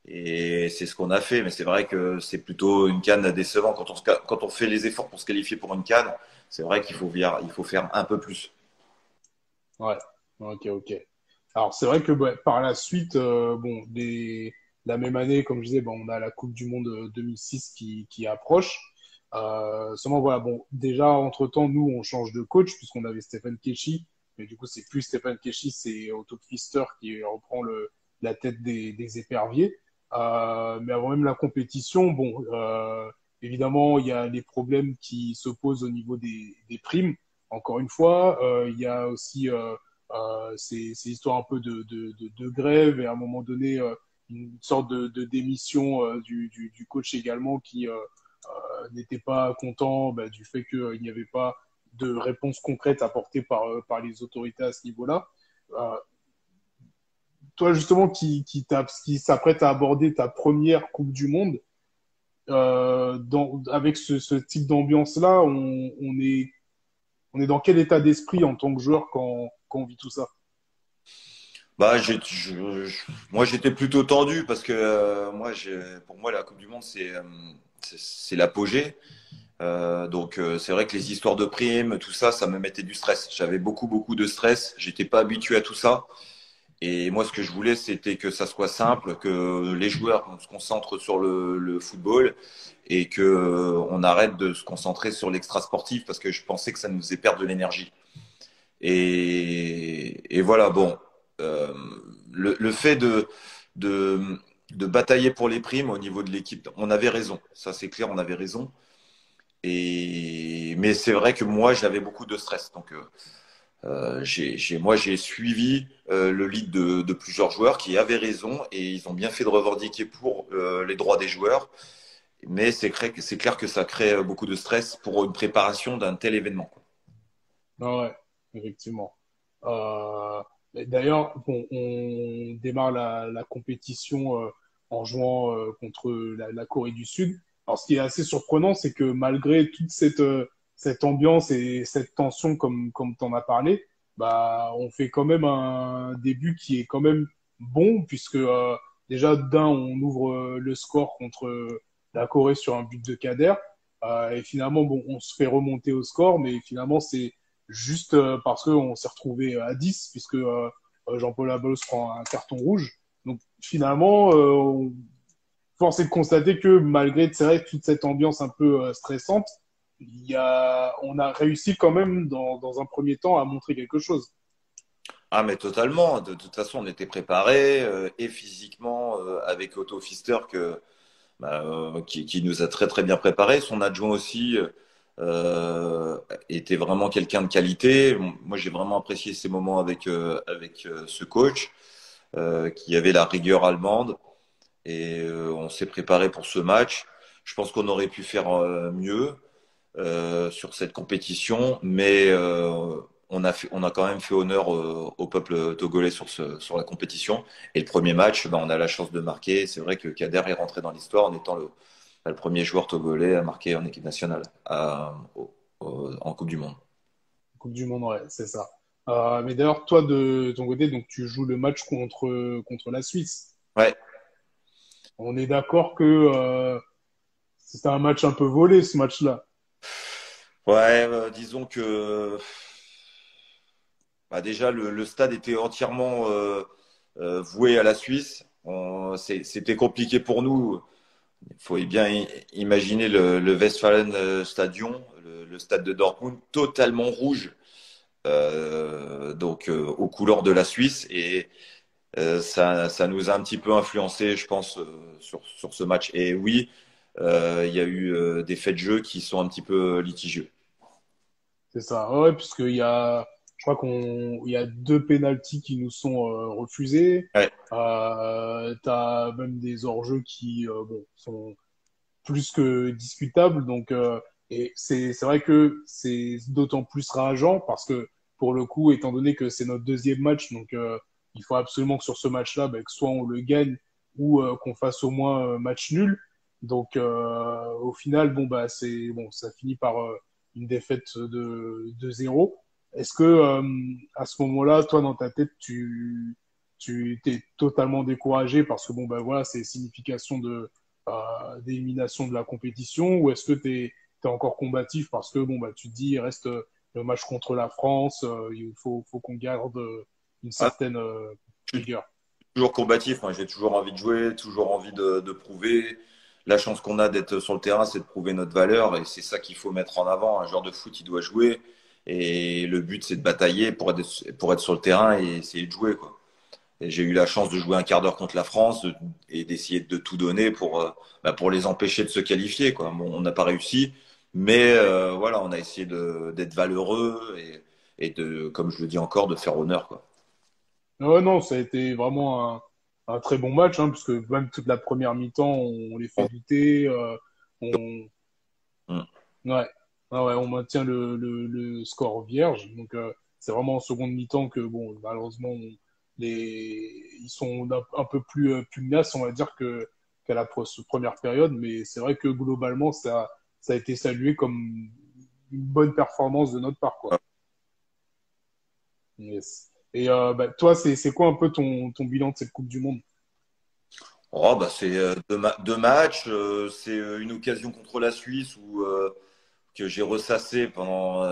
Et c'est ce qu'on a fait, mais c'est vrai que c'est plutôt une canne décevante quand on fait les efforts pour se qualifier pour une canne. C'est vrai il faut faire un peu plus. Ouais, ok, ok. Alors, c'est vrai que bah, par la suite, bon, la même année, comme je disais, bon, on a la Coupe du Monde 2006 qui approche. Seulement, voilà, bon, déjà, entre-temps, nous, on change de coach puisqu'on avait Stephen Keshi, mais du coup, c'est plus Stephen Keshi, c'est Otto Pfister qui reprend la tête des éperviers. Mais avant même la compétition, bon, évidemment, il y a les problèmes qui se posent au niveau des primes. Encore une fois, il y a aussi ces histoires un peu de grève et à un moment donné une sorte de démission du coach également qui n'était pas content bah, du fait qu'il n'y avait pas de réponse concrète apportée par les autorités à ce niveau-là. Euh, Toi justement qui s'apprête à aborder ta première Coupe du Monde, avec ce type d'ambiance-là, on est dans quel état d'esprit en tant que joueur quand on vit tout ça? Bah, moi, j'étais plutôt tendu parce que pour moi, la Coupe du Monde, c'est l'apogée. Donc c'est vrai que les histoires de primes, tout ça, ça me mettait du stress. J'avais beaucoup de stress. J'étais pas habitué à tout ça. Et moi, ce que je voulais, c'était que ça soit simple, que les joueurs on se concentre sur le football et que on arrête de se concentrer sur l'extra sportif parce que je pensais que ça nous faisait perdre de l'énergie. Et voilà, bon, euh, le fait de, de batailler pour les primes au niveau de l'équipe, on avait raison. Ça, c'est clair, on avait raison. Mais c'est vrai que moi, j'avais beaucoup de stress. Donc, moi, j'ai suivi le lead de plusieurs joueurs qui avaient raison et ils ont bien fait de revendiquer pour les droits des joueurs. Mais c'est clair que ça crée beaucoup de stress pour une préparation d'un tel événement, quoi. Ah ouais, effectivement. Euh, et d'ailleurs, bon, on démarre la compétition en jouant contre la Corée du Sud. Alors, ce qui est assez surprenant, c'est que malgré toute cette ambiance et cette tension, comme tu en as parlé, bah, on fait quand même un début qui est quand même bon, puisque déjà, d'un, on ouvre le score contre la Corée sur un but de Kader. Et finalement, bon, on se fait remonter au score, mais finalement, c'est juste parce qu'on s'est retrouvé à 10, puisque Jean-Paul Abel prend un carton rouge. Donc finalement, force est de constater que malgré c'est vrai, toute cette ambiance un peu stressante, on a réussi quand même dans un premier temps à montrer quelque chose. Ah, mais totalement. De toute façon, on était préparés et physiquement avec Otto Pfister qui nous a très bien préparés. Son adjoint aussi était vraiment quelqu'un de qualité. Moi, j'ai vraiment apprécié ces moments avec ce coach qui avait la rigueur allemande et on s'est préparé pour ce match. Je pense qu'on aurait pu faire mieux sur cette compétition, mais on a quand même fait honneur au peuple togolais sur la compétition. Et le premier match, ben, on a la chance de marquer. C'est vrai que Kader est rentré dans l'histoire en étant le premier joueur togolais à marquer en équipe nationale en Coupe du Monde. Coupe du Monde, ouais, c'est ça. Mais d'ailleurs, toi, de ton côté, donc tu joues le match contre la Suisse. Ouais, On est d'accord que c'était un match un peu volé, ce match-là. ouais, disons que bah, déjà le stade était entièrement voué à la Suisse. C'était compliqué pour nous. Il faut bien imaginer le Westfalen Stadion, le stade de Dortmund, totalement rouge, donc aux couleurs de la Suisse. Et ça nous a un petit peu influencé, je pense, sur ce match. Et oui, il y a eu des faits de jeu qui sont un petit peu litigieux. C'est ça. Ouais, puisqu'il y a, je crois il y a deux pénaltys qui nous sont refusés. Ouais. T'as même des hors-jeux qui, bon, sont plus que discutables. Donc, et c'est vrai que c'est d'autant plus rageant parce que pour le coup, étant donné que c'est notre deuxième match, donc il faut absolument que sur ce match-là, bah, que soit on le gagne ou qu'on fasse au moins match nul. Donc, au final, bon bah c'est bon, ça finit par une défaite de 0. Est-ce que à ce moment-là, toi dans ta tête, tu t'es totalement découragé parce que bon bah voilà, c'est signification d'élimination de la compétition, ou est-ce que tu es encore combatif parce que bon bah tu te dis il reste le match contre la France, il faut qu'on garde une Ah, certaine je suis rigueur. toujours combatif, hein. J'ai toujours envie de jouer, toujours envie de prouver. La chance qu'on a d'être sur le terrain, c'est de prouver notre valeur et c'est ça qu'il faut mettre en avant. Un joueur de foot, il doit jouer et le but, c'est de batailler pour être sur le terrain et essayer de jouer, quoi. Et j'ai eu la chance de jouer un quart d'heure contre la France et d'essayer de tout donner pour les empêcher de se qualifier, quoi. Bon, on n'a pas réussi, mais voilà, on a essayé d'être valeureux et comme je le dis encore, de faire honneur, quoi. Non, non, ça a été vraiment un très bon match, hein, puisque même toute la première mi-temps, on les fait douter, on, Mm. ouais, ah ouais, on maintient le score vierge. Donc, c'est vraiment en seconde mi-temps que, bon, malheureusement, ils sont un peu plus pugnaces, on va dire, qu'à la première période. Mais c'est vrai que globalement, ça a été salué comme une bonne performance de notre part, quoi. Yes. Et bah, toi, c'est quoi un peu ton bilan de cette Coupe du Monde? Oh, bah, c'est deux matchs. C'est une occasion contre la Suisse que j'ai ressassé pendant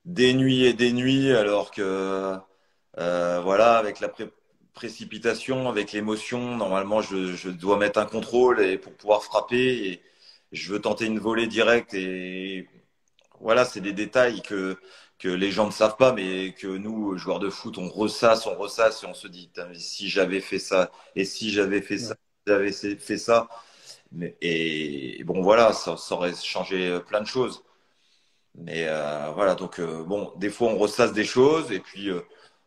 des nuits et des nuits, alors que voilà, avec la précipitation, avec l'émotion, normalement, je dois mettre un contrôle et pour pouvoir frapper. Et je veux tenter une volée directe. Et voilà, c'est des détails que les gens ne savent pas, mais que nous, joueurs de foot, on ressasse et on se dit, putain, mais si j'avais fait ça, et si j'avais fait ça, Ouais. si j'avais fait ça. Et bon, voilà, ça aurait changé plein de choses. Mais voilà, donc bon, des fois on ressasse des choses et puis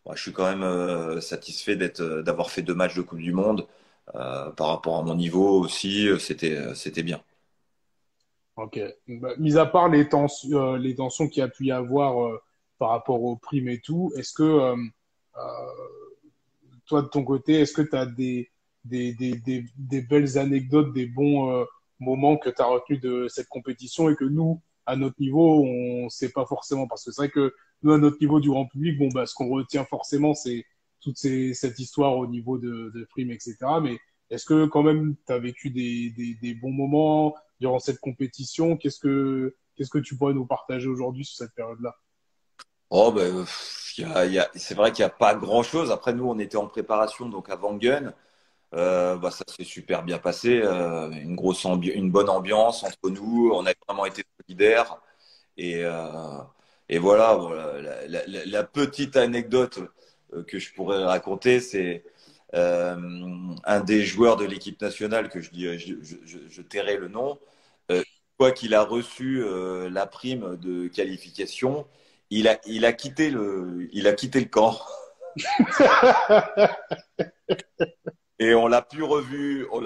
moi, je suis quand même satisfait d'avoir fait 2 matchs de Coupe du Monde. Par rapport à mon niveau aussi, c'était bien. Ok. Bah, mis à part les tensions qu'il y a pu y avoir par rapport aux primes et tout, est-ce que toi, de ton côté, est-ce que tu as des belles anecdotes, des bons moments que tu as retenus de cette compétition et que nous, à notre niveau, on ne sait pas forcément? Parce que c'est vrai que nous, à notre niveau du grand public, bon, bah, ce qu'on retient forcément, c'est cette histoire au niveau de primes, etc. Mais est-ce que quand même, tu as vécu des bons moments durant cette compétition? Qu'est-ce que tu pourrais nous partager aujourd'hui sur cette période-là? Oh, ben, c'est vrai qu'il n'y a pas grand-chose. Après, nous, on était en préparation donc à Wangen. Bah, ça s'est super bien passé. Une bonne ambiance entre nous. On a vraiment été solidaires. Et, euh, et voilà, voilà la petite anecdote que je pourrais raconter, c'est un des joueurs de l'équipe nationale que je tairai le nom. Quoi qu'il a reçu la prime de qualification, il a quitté le camp et on l'a plus revu en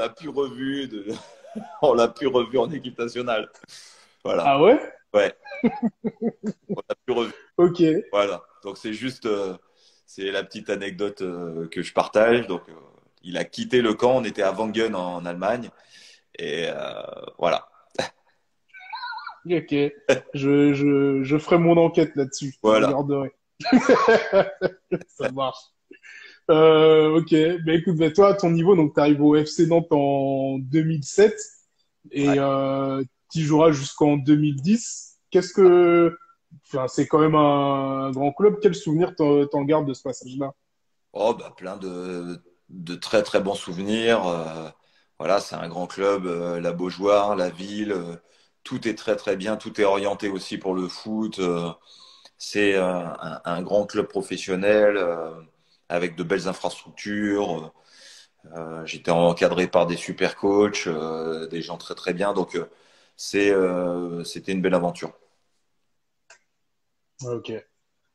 équipe nationale. Voilà. Ah ouais? Ouais, on l'a plus revu. Ok. Voilà. Donc c'est juste, c'est la petite anecdote que je partage. Donc il a quitté le camp. On était à Wangen en Allemagne et voilà. Ok. Je ferai mon enquête là-dessus. Je Voilà. regarderai. Ça marche. Ok. Bah, écoute, bah, toi, à ton niveau, donc, tu arrives au FC Nantes en 2007 et Ouais. tu joueras jusqu'en 2010. Enfin, c'est quand même un grand club. Quel souvenir t'en gardes de ce passage-là? Oh bah plein de très très bons souvenirs. Voilà, c'est un grand club, la Beaujoire, la ville. Tout est très très bien. Tout est orienté aussi pour le foot. C'est un grand club professionnel avec de belles infrastructures. J'étais encadré par des super coachs, des gens très très bien. Donc c'était une belle aventure. Ok.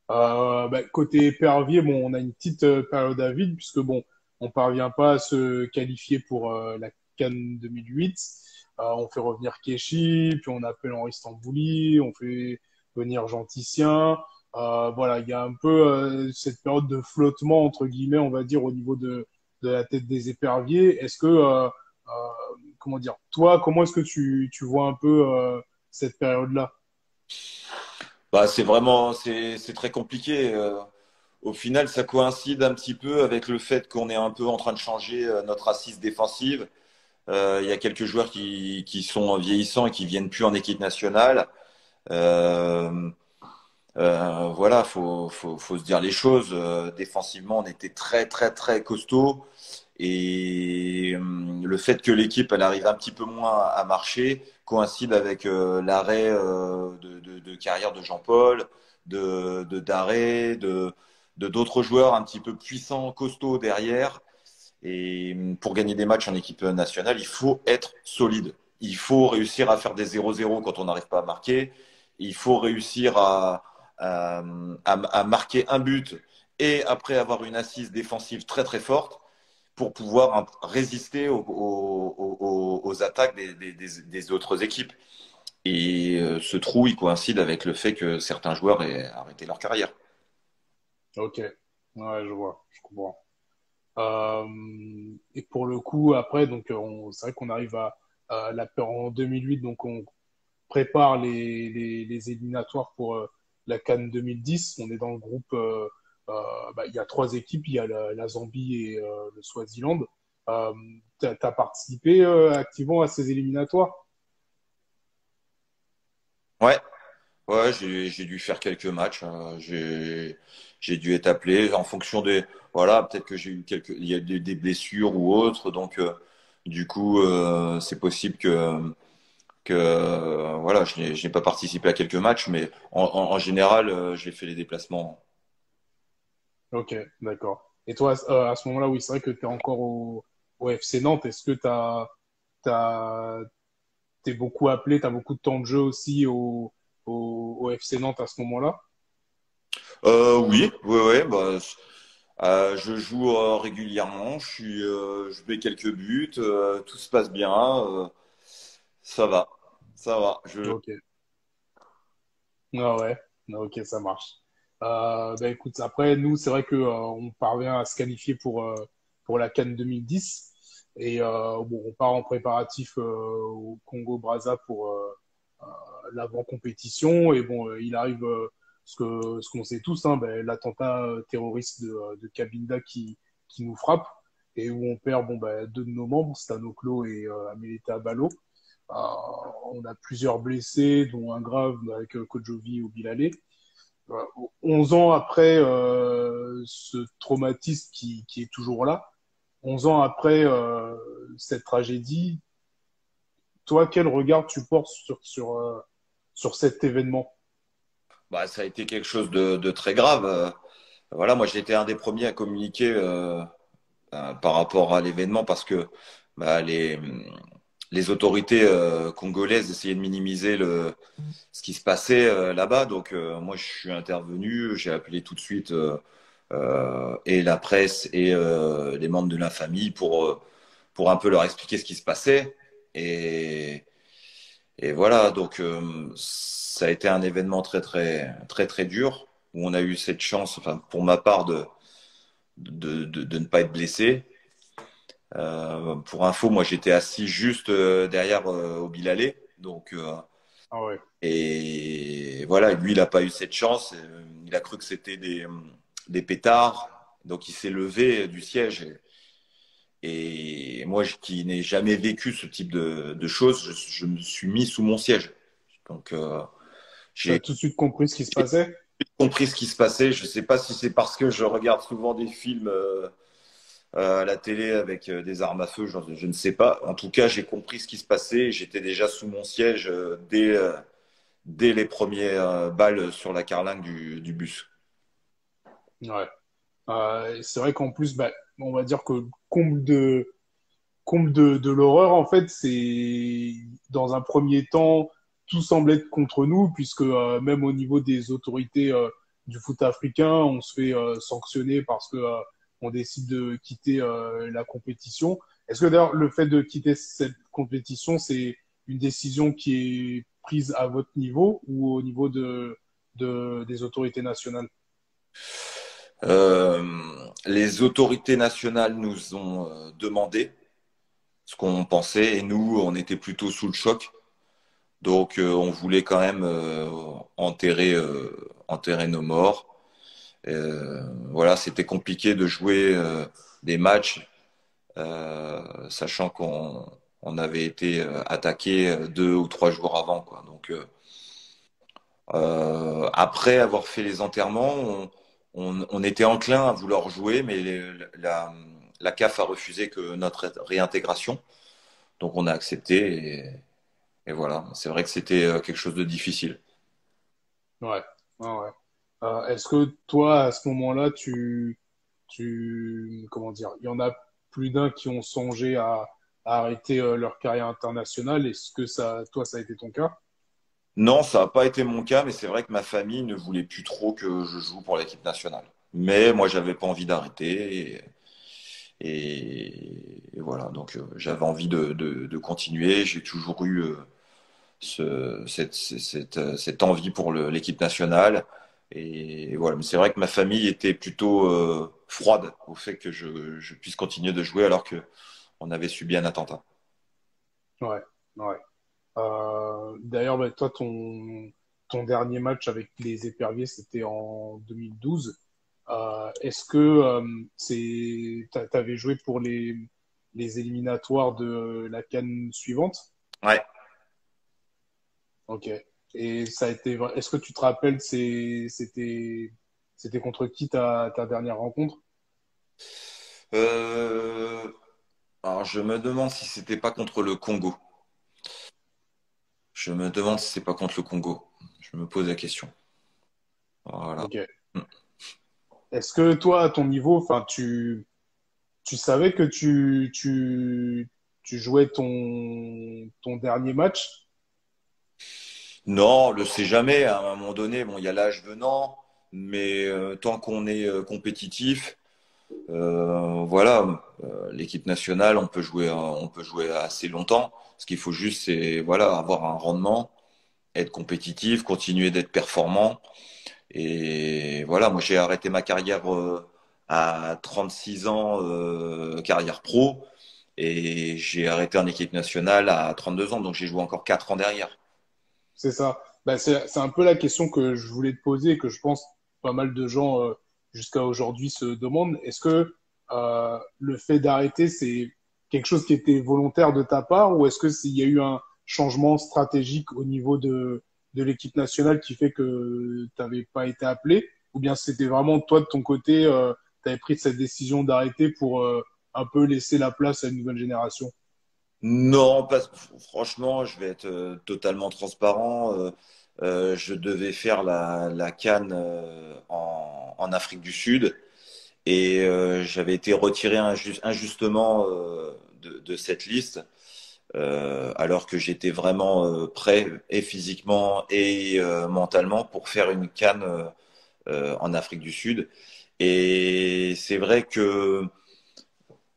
Bah, côté Pervier, bon, on a une petite période à vide puisque bon, on parvient pas à se qualifier pour la CAN 2008. On fait revenir Keshi, puis on appelle Henri Stambouli, on fait venir Jean Titien. Voilà, il y a un peu cette période de flottement entre guillemets, on va dire, au niveau de la tête des éperviers. Est-ce que comment dire, toi, comment est-ce que tu vois un peu cette période-là? Bah, c'est très compliqué. Au final, ça coïncide un petit peu avec le fait qu'on est un peu en train de changer notre assise défensive. Il y a quelques joueurs qui sont vieillissants et qui viennent plus en équipe nationale. Euh, voilà, faut se dire les choses. Défensivement, on était très, très, très costaud. Et le fait que l'équipe elle arrive un petit peu moins à marcher coïncide avec l'arrêt de carrière de Jean-Paul, de Daré, de d'autres joueurs un petit peu puissants, costauds derrière. Et pour gagner des matchs en équipe nationale, il faut être solide. Il faut réussir à faire des 0-0 quand on n'arrive pas à marquer. Il faut réussir à marquer un but et après avoir une assise défensive très très forte pour pouvoir résister aux attaques des autres équipes. Et ce trou, il coïncide avec le fait que certains joueurs aient arrêté leur carrière. Ok, ouais, je vois, je comprends. Et pour le coup, après, donc, c'est vrai qu'on arrive en 2008, donc on prépare les éliminatoires pour la CAN 2010. On est dans le groupe, bah, il y a trois équipes, il y a la Zambie et le Swaziland. T'as participé activement à ces éliminatoires? Ouais, ouais, j'ai dû faire quelques matchs. J'ai dû être appelé en fonction des. Voilà, peut-être que j'ai eu il y a des blessures ou autres, donc du coup, c'est possible que voilà, je n'ai pas participé à quelques matchs, mais en général, j'ai fait les déplacements. Ok, d'accord. Et toi, à ce moment-là, oui, c'est vrai que tu es encore au FC Nantes. Est-ce que t'as, t'es beaucoup appelé, tu as beaucoup de temps de jeu aussi au FC Nantes à ce moment-là? Oui, oui, oui. Bah, je joue régulièrement. Je mets quelques buts. Tout se passe bien. Ça va, ça va. Ok. Ah ouais, ah, ok, ça marche. Ben écoute, après, nous, c'est vrai que on parvient à se qualifier pour la CAN 2010. Et bon, on part en préparatif au Congo-Brazza pour l'avant-compétition. Et bon, il arrive ce qu'on sait tous, hein, ben, l'attentat terroriste de Cabinda qui nous frappe et où on perd bon, ben, deux de nos membres, Stano Klo et Ameleta Balo. Euh, on a plusieurs blessés, dont un grave avec Kojovi ou Bilalé. 11 ans après ce traumatisme qui est toujours là, 11 ans après cette tragédie, toi, quel regard tu portes sur cet événement? Bah, ça a été quelque chose de très grave. Voilà, moi j'ai été un des premiers à communiquer par rapport à l'événement parce que bah, les autorités congolaises essayaient de minimiser ce qui se passait là-bas. Donc moi je suis intervenu, j'ai appelé tout de suite et la presse et les membres de la famille pour un peu leur expliquer ce qui se passait. Et, et voilà, donc ça a été un événement très très très très dur où on a eu cette chance, enfin pour ma part, de ne pas être blessé. Pour info, moi j'étais assis juste derrière au Bilalé, donc Ah ouais. et voilà, lui il n'a pas eu cette chance. Il a cru que c'était des pétards, donc il s'est levé du siège. Et moi qui n'ai jamais vécu ce type de choses, je me suis mis sous mon siège. Donc Tu as j'ai tout de suite compris ce qui se passait? compris ce qui se passait. Je ne sais pas si c'est parce que je regarde souvent des films à la télé avec des armes à feu, je ne sais pas. En tout cas, j'ai compris ce qui se passait. J'étais déjà sous mon siège dès les premières balles sur la carlingue du bus. Ouais. C'est vrai qu'en plus, bah, on va dire que comble de l'horreur, en fait, c'est dans un premier temps, tout semble être contre nous, puisque même au niveau des autorités du foot africain, on se fait sanctionner parce que on décide de quitter la compétition. Est-ce que d'ailleurs le fait de quitter cette compétition, c'est une décision qui est prise à votre niveau ou au niveau des autorités nationales? Euh, les autorités nationales nous ont demandé ce qu'on pensait et nous, on était plutôt sous le choc. Donc, on voulait quand même enterrer nos morts. Voilà, c'était compliqué de jouer des matchs, sachant qu'on avait été attaqué 2 ou 3 jours avant, quoi. Donc, après avoir fait les enterrements, on était enclin à vouloir jouer, mais la CAF a refusé que notre réintégration. Donc, on a accepté et voilà. C'est vrai que c'était quelque chose de difficile. Ouais, ouais, ouais. Est-ce que toi, à ce moment-là, comment dire, il y en a plus d'un qui ont songé à arrêter leur carrière internationale. Est-ce que toi, ça a été ton cas? Non, ça n'a pas été mon cas, mais c'est vrai que ma famille ne voulait plus trop que je joue pour l'équipe nationale. Mais moi, j'avais pas envie d'arrêter et voilà. Donc, j'avais envie de continuer. J'ai toujours eu cette envie pour l'équipe nationale. Et voilà. Mais c'est vrai que ma famille était plutôt froide au fait que je puisse continuer de jouer alors que on avait subi un attentat. Ouais, ouais. D'ailleurs, bah, toi, ton dernier match avec les Éperviers, c'était en 2012. Est-ce que t'avais joué les éliminatoires de la CAN suivante. Ouais. Ok. Et ça a été. Est-ce que tu te rappelles, c'était contre qui ta dernière rencontre? Euh, alors, je me demande si c'était pas contre le Congo. Je me demande si c'est pas contre le Congo. Je me pose la question. Voilà. Ok. Est-ce que toi, à ton niveau, enfin, tu savais que tu jouais ton dernier match? Non, on le sait jamais. À un moment donné, bon, il y a l'âge venant, mais tant qu'on est compétitif, voilà, l'équipe nationale, on peut jouer assez longtemps. Ce qu'il faut juste, c'est voilà, avoir un rendement, être compétitif, continuer d'être performant. Et voilà, moi j'ai arrêté ma carrière à 36 ans, carrière pro, et j'ai arrêté en équipe nationale à 32 ans, donc j'ai joué encore 4 ans derrière. C'est ça. Bah, c'est un peu la question que je voulais te poser et que je pense pas mal de gens jusqu'à aujourd'hui se demandent. Est-ce que le fait d'arrêter, c'est quelque chose qui était volontaire de ta part ou est-ce que s'il y a eu un changement stratégique au niveau de l'équipe nationale qui fait que tu n'avais pas été appelé? Ou bien c'était vraiment toi de ton côté, tu avais pris cette décision d'arrêter pour un peu laisser la place à une nouvelle génération? Non, pas, franchement, je vais être totalement transparent. Je devais faire la CAN en Afrique du Sud et j'avais été retiré injustement de cette liste alors que j'étais vraiment prêt et physiquement et mentalement pour faire une CAN en Afrique du Sud. Et c'est vrai que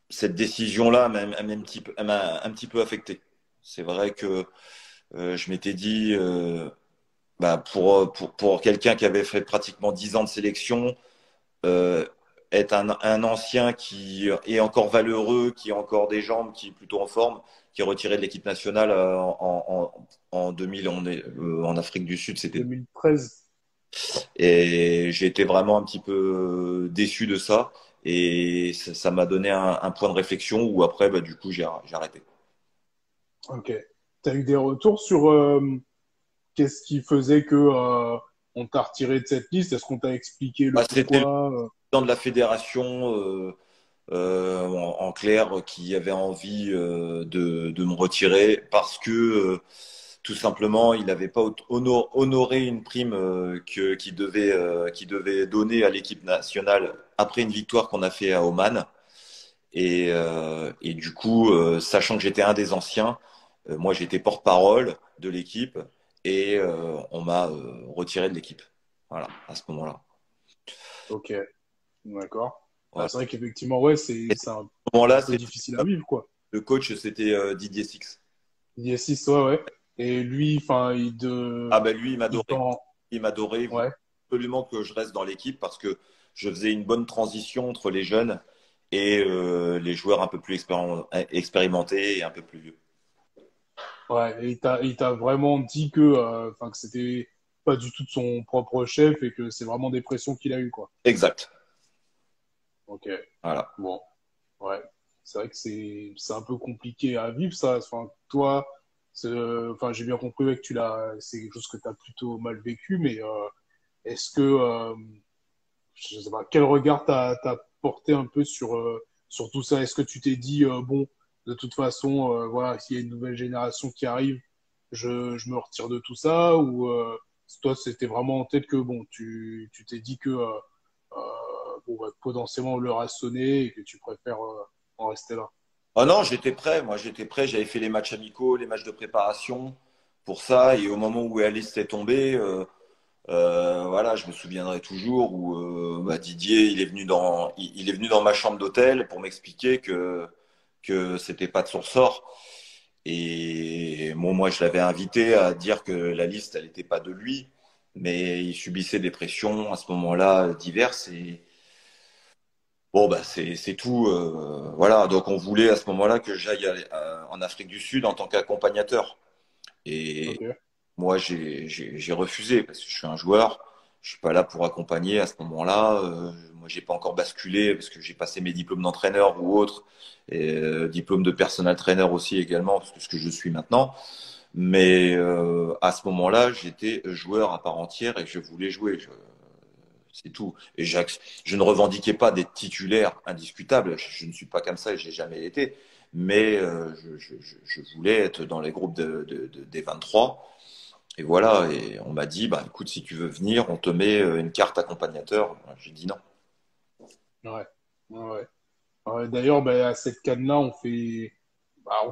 cette décision-là m'a un petit peu affecté. C'est vrai que je m'étais dit, bah pour quelqu'un qui avait fait pratiquement 10 ans de sélection, euh, être un ancien qui est encore valeureux, qui a encore des jambes, qui est plutôt en forme, qui est retiré de l'équipe nationale en 2000 en Afrique du Sud, c'était 2013. et j'ai été vraiment un petit peu déçu de ça. Et ça m'a donné un point de réflexion où après, bah, du coup, j'ai arrêté. Ok. Tu as eu des retours sur qu'est-ce qui faisait que on t'a retiré de cette liste? Est-ce qu'on t'a expliqué le Bah, c'était le pourquoi? président de la fédération, en clair, qui avait envie de me retirer parce que tout simplement, il n'avait pas honoré une prime qu'il devait donner à l'équipe nationale après une victoire qu'on a fait à Oman. Et du coup, sachant que j'étais un des anciens, moi j'étais porte-parole de l'équipe et on m'a retiré de l'équipe. Voilà, à ce moment-là. Ok, d'accord. Bah, Voilà. c'est vrai qu'effectivement, ouais, Et à c'est ce un moment-là, peu difficile à vivre, quoi. le coach, c'était Didier Six. Il y a six, ouais, ouais. Et lui, enfin, Ah ben lui, il il m'adorait. t'en, Il m'adorait. Il voulait ouais, absolument que je reste dans l'équipe parce que je faisais une bonne transition entre les jeunes et les joueurs un peu plus expérimentés et un peu plus vieux. ouais. Et il t'a vraiment dit que, enfin, que c'était pas du tout de son propre chef et que c'est vraiment des pressions qu'il a eues, quoi. Exact. Ok, Voilà. bon, ouais. C'est vrai que c'est un peu compliqué à vivre, ça. Enfin, toi, enfin, j'ai bien compris ouais, que c'est quelque chose que tu as plutôt mal vécu, mais est-ce que, je sais pas, quel regard t'as porté un peu sur tout ça? Est-ce que tu t'es dit, bon, de toute façon, voilà, s'il y a une nouvelle génération qui arrive, je me retire de tout ça? Ou toi, c'était vraiment en tête que, bon, tu t'es dit que, bon, bah, potentiellement, l'heure a sonné et que tu préfères en rester là? Oh non, j'étais prêt. Moi, j'étais prêt. J'avais fait les matchs amicaux, les matchs de préparation pour ça. Et au moment où Alice est tombée, voilà, je me souviendrai toujours où bah, Didier, il est venu dans ma chambre d'hôtel pour m'expliquer que c'était pas de son ressort. Et bon, moi, je l'avais invité à dire que la liste, elle n'était pas de lui, mais il subissait des pressions à ce moment-là diverses. Et bon, bah, c'est tout. Voilà, donc on voulait à ce moment-là que j'aille en Afrique du Sud en tant qu'accompagnateur. Et Ok. moi, j'ai refusé parce que je suis un joueur. Je suis pas là pour accompagner à ce moment-là. Moi, moi, j'ai pas encore basculé parce que j'ai passé mes diplômes d'entraîneur ou autre, et diplôme de personal trainer aussi également, parce que ce que je suis maintenant. Mais à ce moment-là, j'étais joueur à part entière et je voulais jouer. C'est tout. Et je ne revendiquais pas d'être titulaire indiscutable. Je ne suis pas comme ça et j'ai jamais été. Mais je voulais être dans les groupes des 23. Et voilà. Et on m'a dit, bah, écoute, si tu veux venir, on te met une carte accompagnateur. J'ai dit non. Ouais. Ouais. D'ailleurs, à cette CAN-là, on fait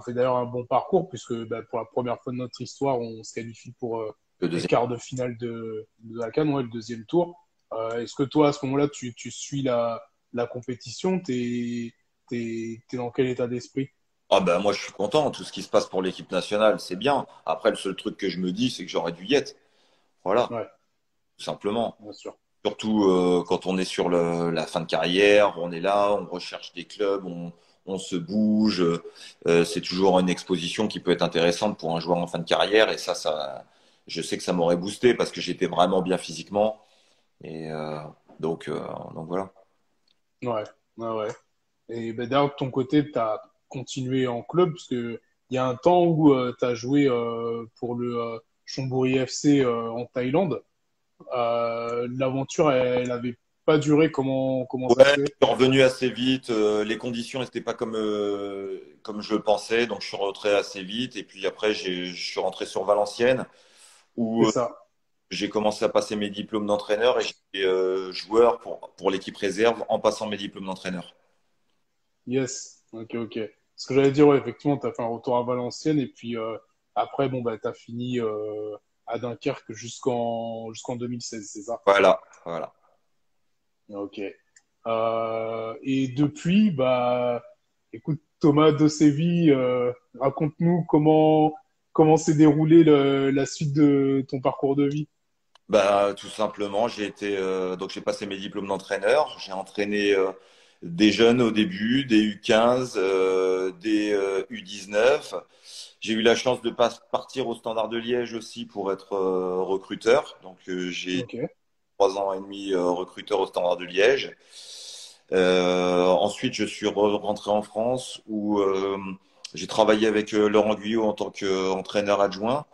d'ailleurs un bon parcours puisque pour la première fois de notre histoire, on se qualifie pour Le les deuxième. quarts de finale de la CAN, ouais, le deuxième tour. Est-ce que toi, à ce moment-là, tu suis la compétition? T'es dans quel état d'esprit? Ah ben moi, je suis content. Tout ce qui se passe pour l'équipe nationale, c'est bien. Après, le seul truc que je me dis, c'est que j'aurais dû y être. Voilà, Ouais, tout simplement. bien sûr. Surtout quand on est sur la fin de carrière, on est là, on recherche des clubs, on se bouge. C'est toujours une exposition qui peut être intéressante pour un joueur en fin de carrière. Et je sais que ça m'aurait boosté parce que j'étais vraiment bien physiquement. Et donc voilà. Ouais, ouais. Et d'ailleurs, de ton côté, tu as continué en club, parce que il y a un temps où tu as joué pour le Chonburi FC en Thaïlande. L'aventure, elle avait pas duré. Comment Ouais, ça se je fait? suis revenu assez vite. Les conditions n'étaient pas comme je le pensais. Donc je suis rentré assez vite. Et puis après, je suis rentré sur Valenciennes C'est où ça. j'ai commencé à passer mes diplômes d'entraîneur et j'étais joueur pour l'équipe réserve en passant mes diplômes d'entraîneur. Yes. Ok, ok. Ce que j'allais dire, ouais, effectivement, tu as fait un retour à Valenciennes, et puis après, tu as fini à Dunkerque jusqu'en 2016, c'est ça? Voilà, voilà. Ok. Et depuis, écoute, Thomas de Séville, raconte-nous comment s'est déroulée la suite de ton parcours de vie. Bah, tout simplement, donc j'ai passé mes diplômes d'entraîneur. J'ai entraîné des jeunes au début, des U15, des U19. J'ai eu la chance de partir au Standard de Liège aussi pour être recruteur. Donc j'ai été Ok, 3 ans et demi recruteur au Standard de Liège. Ensuite, je suis rentré en France où j'ai travaillé avec Laurent Guyot en tant qu'entraîneur adjoint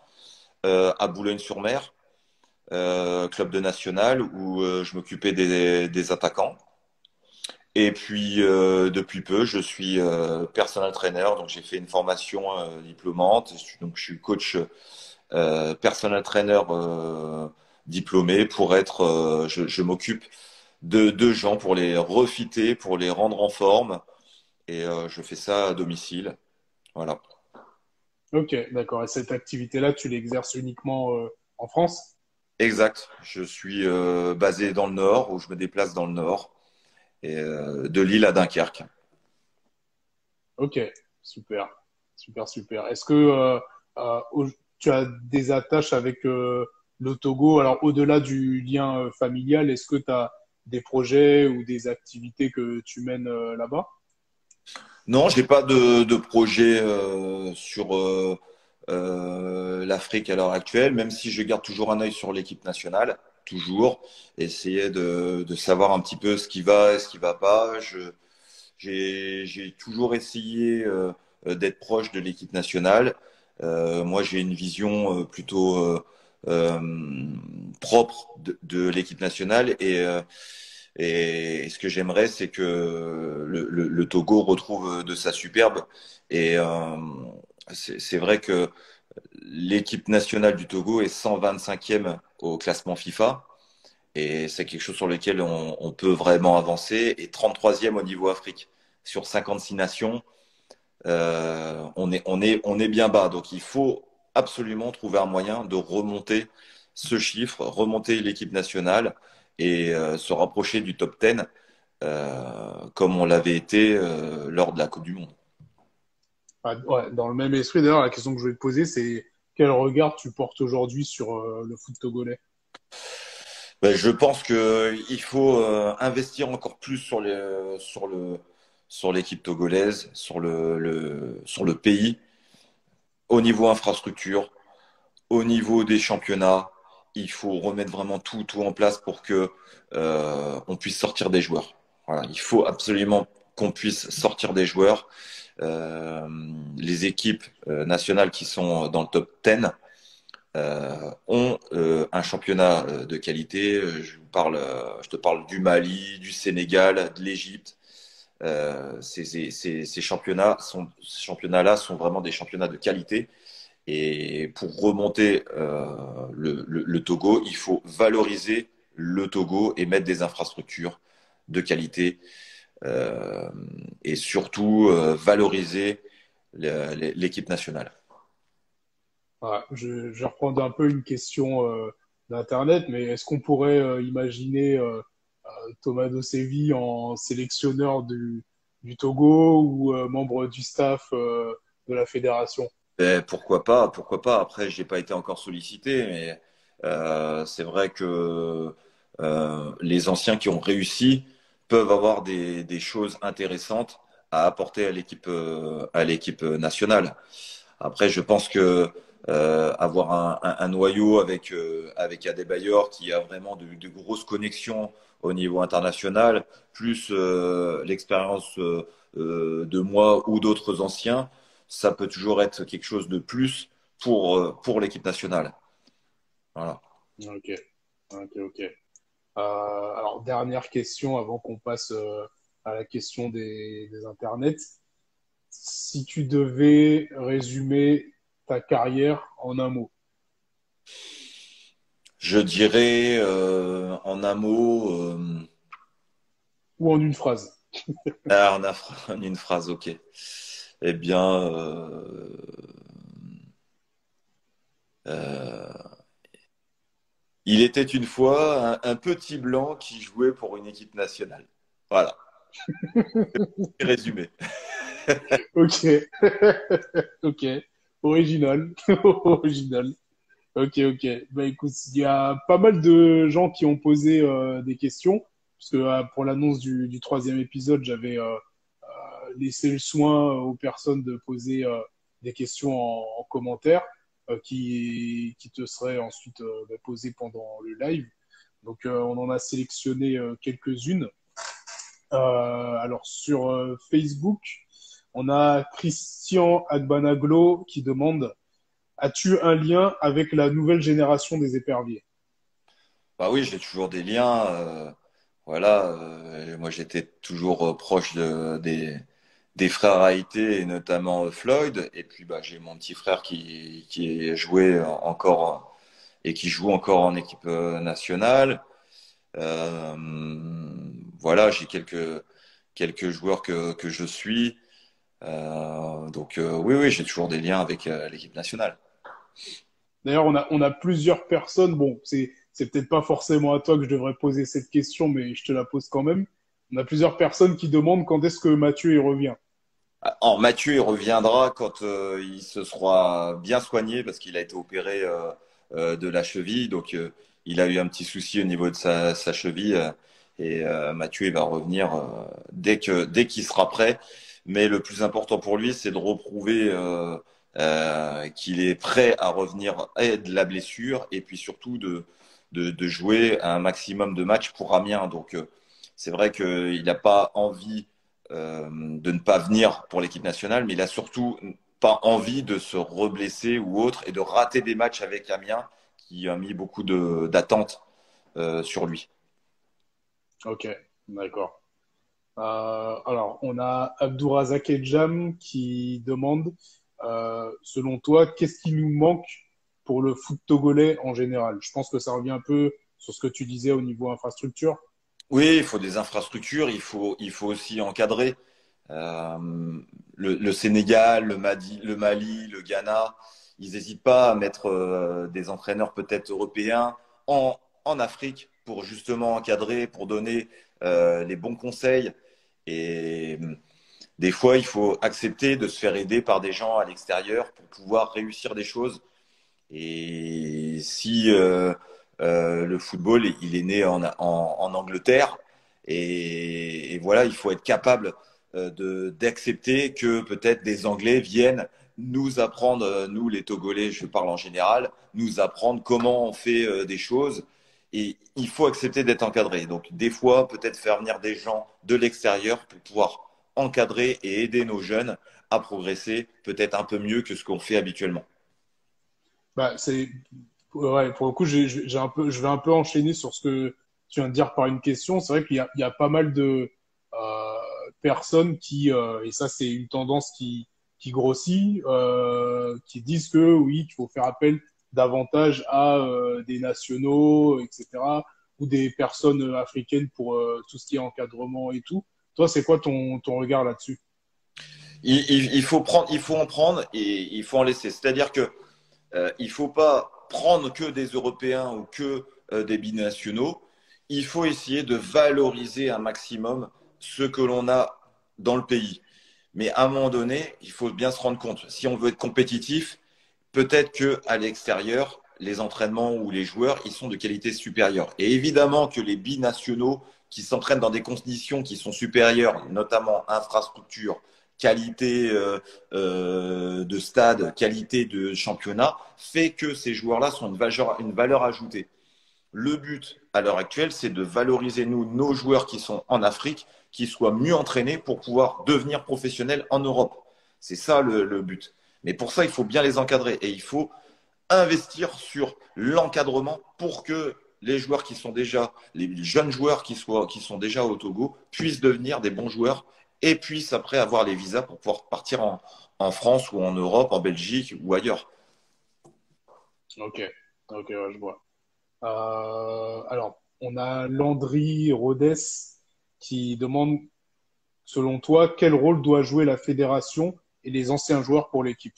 à Boulogne-sur-Mer, club de national où je m'occupais des attaquants. Et puis depuis peu, je suis personal trainer, donc j'ai fait une formation diplômante. Donc je suis coach personal trainer diplômé pour être. Je m'occupe de gens pour les refiter, pour les rendre en forme. Et je fais ça à domicile. Voilà. ok, d'accord. Et cette activité-là, tu l'exerces uniquement en France? Exact. Je suis basé dans le Nord, où je me déplace dans le Nord, et de Lille à Dunkerque. Ok, super, super, super. Est-ce que tu as des attaches avec le Togo? Alors, au-delà du lien familial, est-ce que tu as des projets ou des activités que tu mènes là-bas? Non, j'ai pas de projet sur l'Afrique à l'heure actuelle, même si je garde toujours un œil sur l'équipe nationale, toujours, essayer de savoir un petit peu ce qui va et ce qui va pas. J'ai toujours essayé d'être proche de l'équipe nationale. Moi, j'ai une vision plutôt euh, propre de l'équipe nationale et ce que j'aimerais, c'est que le Togo retrouve de sa superbe. Et c'est vrai que l'équipe nationale du Togo est 125e au classement FIFA. Et c'est quelque chose sur lequel on peut vraiment avancer. Et 33e au niveau Afrique. Sur 56 nations, on est bien bas. Donc il faut absolument trouver un moyen de remonter ce chiffre, remonter l'équipe nationale et se rapprocher du top 10 comme on l'avait été lors de la Coupe du Monde. Ah, ouais, dans le même esprit, d'ailleurs, la question que je vais te poser, c'est quel regard tu portes aujourd'hui sur le foot togolais? Ben, je pense qu'il faut investir encore plus sur l'équipe togolaise, sur le pays, au niveau infrastructure, au niveau des championnats. il faut remettre vraiment tout en place pour que on puisse sortir des joueurs. Voilà, il faut absolument qu'on puisse sortir des joueurs. Euh, les équipes nationales qui sont dans le top 10 ont un championnat de qualité. Je te parle du Mali, du Sénégal, de l'Égypte. Ces championnats-là sont vraiment des championnats de qualité. Et pour remonter le Togo, il faut valoriser le Togo et mettre des infrastructures de qualité et surtout valoriser l'équipe nationale. Voilà, je vais reprendre un peu une question d'Internet, mais est-ce qu'on pourrait imaginer Thomas Dossevi en sélectionneur du Togo ou membre du staff de la fédération? Et pourquoi pas, pourquoi pas. Après, j'ai pas été encore sollicité, mais c'est vrai que les anciens qui ont réussi peuvent avoir des choses intéressantes à apporter à l'équipe nationale. Après, je pense que avoir un noyau avec Adebayor qui a vraiment de grosses connexions au niveau international, plus l'expérience de moi ou d'autres anciens, ça peut toujours être quelque chose de plus pour l'équipe nationale. Voilà. Ok, ok. Alors, dernière question avant qu'on passe à la question des internets. Si tu devais résumer ta carrière en un mot. Je dirais en un mot, Ou en une phrase. en une phrase, ok. Eh bien, euh, il était une fois un petit blanc qui jouait pour une équipe nationale. Voilà, résumé. Ok. Ok. Original. Original. Ok. Bah écoute, il y a pas mal de gens qui ont posé des questions, parce que pour l'annonce du troisième épisode, j'avais laissé le soin aux personnes de poser des questions en commentaire qui te seraient ensuite posées pendant le live. Donc on en a sélectionné quelques-unes. Alors sur Facebook, on a Christian Agbanaglo qui demande: as-tu un lien avec la nouvelle génération des éperviers? Bah oui, j'ai toujours des liens. Voilà, moi j'étais toujours proche des frères Haïté et notamment Floyd. Et puis bah, j'ai mon petit frère qui jouait encore et qui joue encore en équipe nationale. Euh, voilà, j'ai quelques joueurs que je suis. Donc oui, j'ai toujours des liens avec l'équipe nationale. D'ailleurs, on a plusieurs personnes. Bon, c'est peut-être pas forcément à toi que je devrais poser cette question, mais je te la pose quand même. On a plusieurs personnes qui demandent quand est-ce que Mathieu y revient. Mathieu, il reviendra quand il se sera bien soigné parce qu'il a été opéré de la cheville. Donc, il a eu un petit souci au niveau de sa cheville. Et Mathieu, il va revenir dès qu'il sera prêt. Mais le plus important pour lui, c'est de reprouver qu'il est prêt à revenir de la blessure et puis surtout de jouer un maximum de matchs pour Amiens. Donc, c'est vrai qu'il n'a pas envie de ne pas venir pour l'équipe nationale, mais il a surtout pas envie de se reblesser ou autre et de rater des matchs avec Amiens qui a mis beaucoup d'attentes sur lui. Ok, d'accord. Alors, on a Abdourazak Edjam qui demande, selon toi, qu'est-ce qui nous manque pour le foot togolais en général? Je pense que ça revient un peu sur ce que tu disais au niveau infrastructure. Oui, il faut des infrastructures, il faut aussi encadrer. Euh, le Sénégal, le Mali, le Ghana, ils n'hésitent pas à mettre des entraîneurs peut-être européens en Afrique pour justement encadrer, pour donner les bons conseils. Et des fois, il faut accepter de se faire aider par des gens à l'extérieur pour pouvoir réussir des choses. Et si le football, il est né en Angleterre, et voilà, il faut être capable d'accepter que peut-être des Anglais viennent nous apprendre, nous les Togolais, je parle en général, nous apprendre comment on fait des choses. Et il faut accepter d'être encadré. Donc des fois, peut-être faire venir des gens de l'extérieur pour pouvoir encadrer et aider nos jeunes à progresser peut-être un peu mieux que ce qu'on fait habituellement. Bah, ouais, pour le coup, je vais un peu enchaîner sur ce que tu viens de dire par une question. C'est vrai il y a pas mal de personnes et ça c'est une tendance qui grossit, qui disent que oui, qu'il faut faire appel davantage à des nationaux, etc., ou des personnes africaines pour tout ce qui est encadrement et tout. Toi, c'est quoi ton regard là-dessus? Il faut en prendre et il faut en laisser. C'est-à-dire que il ne faut pas prendre que des Européens ou que des binationaux. Il faut essayer de valoriser un maximum ce que l'on a dans le pays. Mais à un moment donné, il faut bien se rendre compte. Si on veut être compétitif, peut-être qu'à l'extérieur, les entraînements ou les joueurs, ils sont de qualité supérieure. Et évidemment que les binationaux qui s'entraînent dans des conditions qui sont supérieures, notamment infrastructure, qualité de stade, qualité de championnat, fait que ces joueurs-là sont une valeur ajoutée. Le but à l'heure actuelle, c'est de valoriser nos joueurs qui sont en Afrique, qui soient mieux entraînés pour pouvoir devenir professionnels en Europe. C'est ça le but. Mais pour ça, il faut bien les encadrer et il faut investir sur l'encadrement pour que les joueurs qui sont déjà, les jeunes joueurs qui sont déjà au Togo puissent devenir des bons joueurs et puissent après avoir les visas pour pouvoir partir en France ou en Europe, en Belgique ou ailleurs. Ok, ok, ouais, je vois. Alors, on a Landry Rhodes qui demande, selon toi, quel rôle doit jouer la fédération et les anciens joueurs pour l'équipe?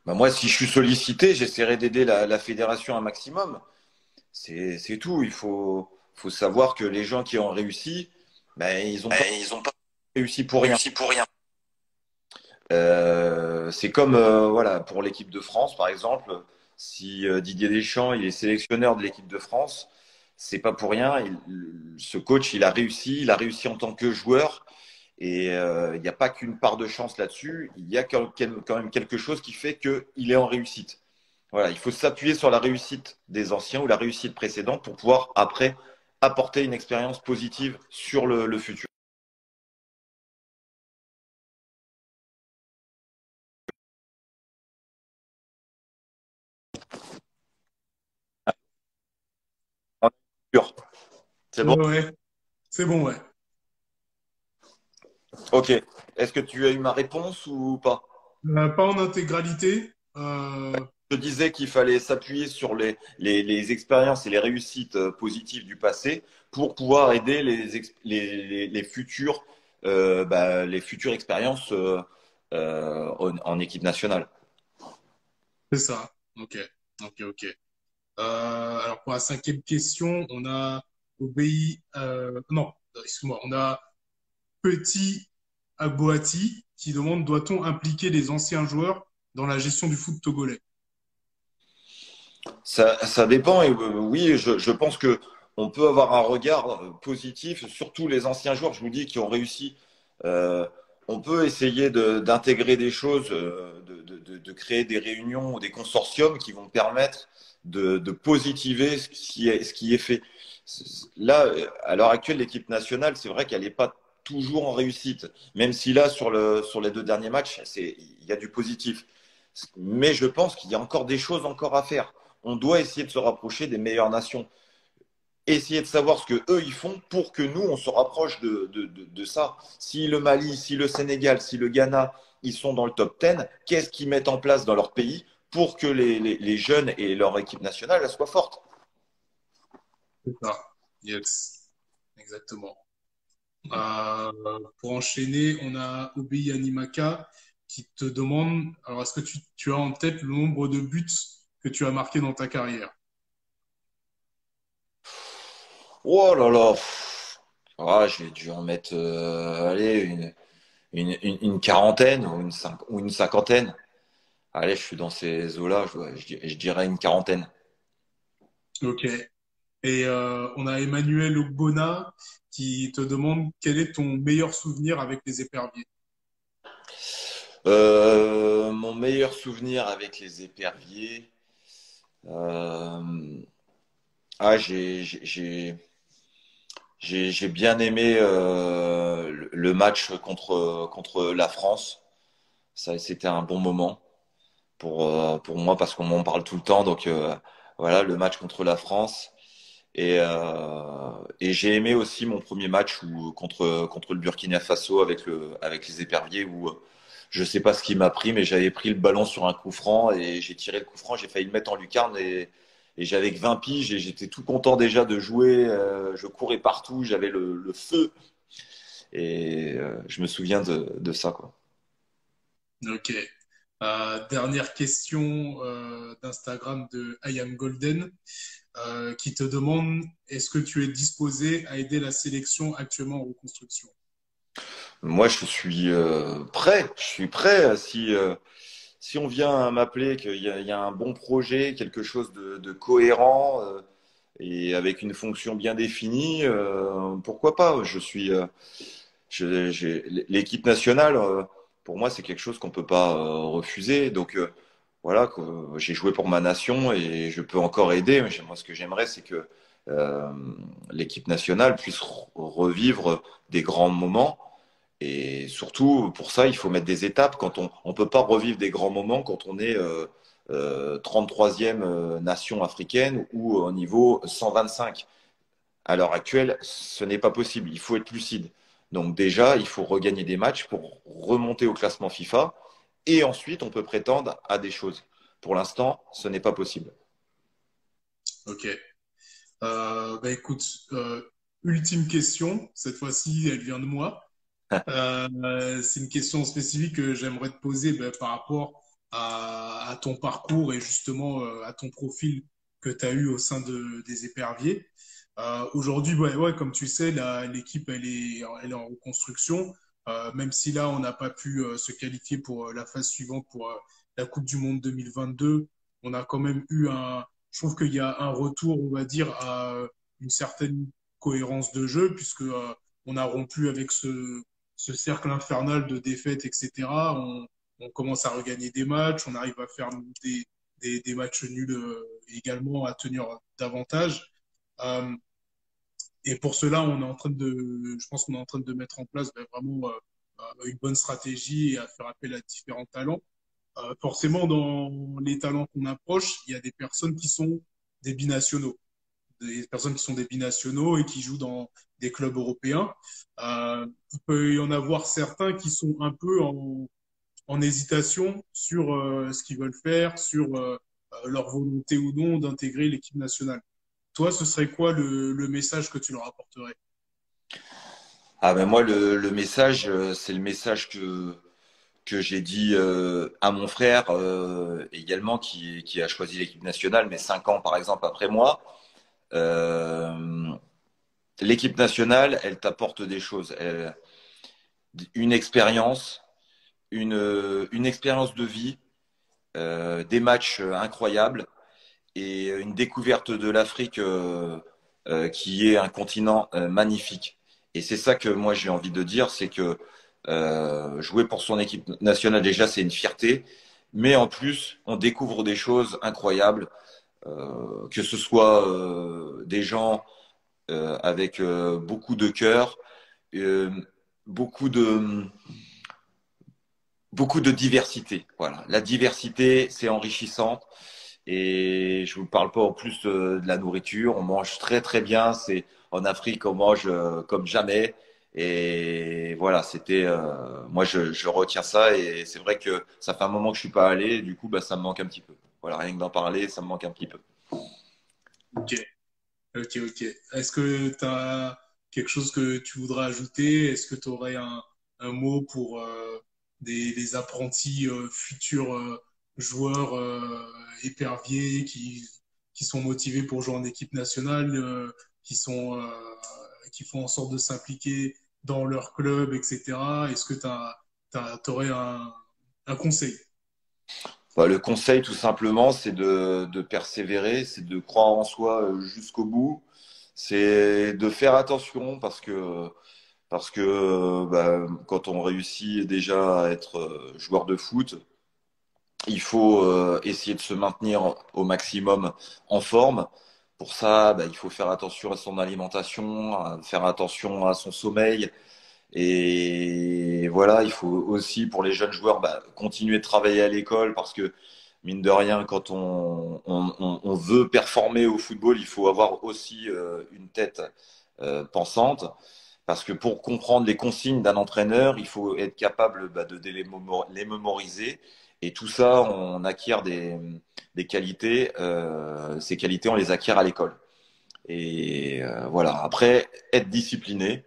Ben moi, si je suis sollicité, j'essaierai d'aider la fédération un maximum. C'est tout. Faut savoir que les gens qui ont réussi, ben, ils n'ont pas réussi pour rien. C'est comme voilà, pour l'équipe de France, par exemple, si Didier Deschamps il est sélectionneur de l'équipe de France, c'est pas pour rien. Ce coach, il a réussi en tant que joueur, et il n'y a pas qu'une part de chance là-dessus. Il y a quand même quelque chose qui fait qu'il est en réussite. Voilà, il faut s'appuyer sur la réussite des anciens ou la réussite précédente pour pouvoir après apporter une expérience positive sur le futur. C'est bon? Ouais, ouais, c'est bon, ouais. Ok. Est-ce que tu as eu ma réponse ou pas? Pas en intégralité. Je disais qu'il fallait s'appuyer sur les expériences et les réussites positives du passé pour pouvoir aider les futures, les futures expériences en équipe nationale. C'est ça. Ok, ok, ok. Alors pour la cinquième question, on a obéi. Non, excuse-moi. On a Petit Aboati qui demande doit-on impliquer les anciens joueurs dans la gestion du foot togolais? Ça dépend et oui, je pense que on peut avoir un regard positif, surtout les anciens joueurs, je vous dis, qui ont réussi. Euh, on peut essayer d'intégrer des choses, de créer des réunions ou des consortiums qui vont permettre de positiver ce qui est fait. Là, à l'heure actuelle, l'équipe nationale, c'est vrai qu'elle n'est pas toujours en réussite, même si là, sur les deux derniers matchs, il y a du positif. Mais je pense qu'il y a encore des choses encore à faire. On doit essayer de se rapprocher des meilleures nations. Essayer de savoir ce que eux ils font pour que nous on se rapproche de ça. Si le Mali, si le Sénégal, si le Ghana, ils sont dans le top 10, qu'est-ce qu'ils mettent en place dans leur pays pour que les jeunes et leur équipe nationale soient fortes? C'est ça. Yes, exactement. Pour enchaîner, on a Obi Animaka qui te demande, alors est-ce que tu as en tête le nombre de buts que tu as marqué dans ta carrière? Oh là là, ah, j'ai dû en mettre allez, une quarantaine ou une cinquantaine. Allez, je suis dans ces eaux-là, je dirais une quarantaine. Ok. Et on a Emmanuel Ogbonna qui te demande quel est ton meilleur souvenir avec les éperviers. Mon meilleur souvenir avec les éperviers, euh, ah, j'ai bien aimé le match contre la France. Ça, c'était un bon moment pour moi parce qu'on m'en parle tout le temps. Donc voilà, le match contre la France. Et j'ai aimé aussi mon premier match contre le Burkina Faso avec les éperviers où je sais pas ce qui m'a pris, mais j'avais pris le ballon sur un coup franc et j'ai tiré le coup franc. J'ai failli le mettre en lucarne et j'avais que 20 piges et j'étais tout content déjà de jouer. Je courais partout, j'avais le feu et je me souviens de ça, quoi. Ok. Dernière question d'Instagram de I Am Golden qui te demande est-ce que tu es disposé à aider la sélection actuellement en reconstruction? Moi, je suis prêt. Je suis prêt si on vient à m'appeler il y a un bon projet, quelque chose de cohérent et avec une fonction bien définie, pourquoi pas? L'équipe nationale, pour moi, c'est quelque chose qu'on peut pas refuser. Donc voilà, j'ai joué pour ma nation et je peux encore aider. Mais moi, ce que j'aimerais, c'est que euh, l'équipe nationale puisse revivre des grands moments. Et surtout, pour ça, il faut mettre des étapes. Quand on peut pas revivre des grands moments quand on est 33e nation africaine ou au niveau 125. À l'heure actuelle, ce n'est pas possible. Il faut être lucide. Donc déjà, il faut regagner des matchs pour remonter au classement FIFA. Et ensuite, on peut prétendre à des choses. Pour l'instant, ce n'est pas possible. Ok. Bah écoute, ultime question. Cette fois-ci, elle vient de moi. C'est une question spécifique que j'aimerais te poser bah, par rapport à ton parcours et justement à ton profil que tu as eu au sein des éperviers. Aujourd'hui, ouais, comme tu sais, l'équipe elle est en reconstruction. Même si là, on n'a pas pu se qualifier pour la phase suivante pour la Coupe du Monde 2022, on a quand même je trouve qu'il y a un retour, on va dire, à une certaine cohérence de jeu puisque on a rompu avec ce cercle infernal de défaites, etc. On commence à regagner des matchs, on arrive à faire des matchs nuls également, à tenir davantage. Euh, et pour cela, je pense qu'on est en train de mettre en place ben, vraiment une bonne stratégie et à faire appel à différents talents. Forcément, dans les talents qu'on approche, il y a des personnes qui sont des binationaux, des personnes qui sont des binationaux et qui jouent dans des clubs européens. Il peut y en avoir certains qui sont un peu en hésitation sur ce qu'ils veulent faire, sur leur volonté ou non d'intégrer l'équipe nationale. Toi, ce serait quoi le message que tu leur apporterais? Ah ben moi, le message, c'est le message que j'ai dit à mon frère également qui a choisi l'équipe nationale, mais 5 ans par exemple après moi. Euh, L'équipe nationale, elle t'apporte des choses. Une expérience, une expérience de vie, des matchs incroyables et une découverte de l'Afrique qui est un continent magnifique. Et c'est ça que moi j'ai envie de dire, c'est que jouer pour son équipe nationale déjà c'est une fierté, mais en plus on découvre des choses incroyables, que ce soit des gens avec beaucoup de cœur, euh, beaucoup de beaucoup de diversité. Voilà, la diversité c'est enrichissant. Et je vous parle pas en plus de la nourriture. On mange très très bien. C'est en Afrique, on mange comme jamais. Et voilà, c'était moi je retiens ça et c'est vrai que ça fait un moment que je suis pas allé. Et du coup, bah ça me manque un petit peu. Voilà, rien que d'en parler, ça me manque un petit peu. Ok, ok. Est-ce que tu as quelque chose que tu voudrais ajouter? Est-ce que tu aurais un mot pour des apprentis futurs joueurs éperviers qui sont motivés pour jouer en équipe nationale, qui font en sorte de s'impliquer dans leur club, etc. Est-ce que tu aurais un conseil? Bah, le conseil, tout simplement, c'est de persévérer, c'est de croire en soi jusqu'au bout, c'est de faire attention parce que parce que quand on réussit déjà à être joueur de foot, il faut essayer de se maintenir au maximum en forme. Pour ça, il faut faire attention à son alimentation, faire attention à son sommeil. Et voilà, il faut aussi pour les jeunes joueurs continuer de travailler à l'école parce que mine de rien, quand on veut performer au football, il faut avoir aussi une tête pensante. Parce que pour comprendre les consignes d'un entraîneur, il faut être capable de les mémoriser. Et tout ça, on acquiert des qualités. Ces qualités, on les acquiert à l'école. Et voilà. Après, être discipliné.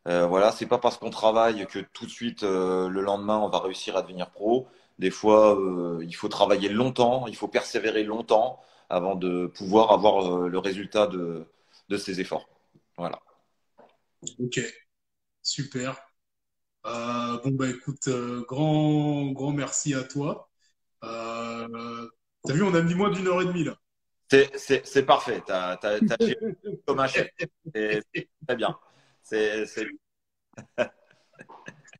Voilà, c'est pas parce qu'on travaille que tout de suite le lendemain on va réussir à devenir pro. Des fois, il faut travailler longtemps, il faut persévérer longtemps avant de pouvoir avoir le résultat de ses efforts. Voilà. Ok, super. Bon, bah écoute, grand merci à toi. T'as vu, on a mis moins d'une heure et demie là. C'est parfait. T'as géré comme un chef. C'est très bien. C'est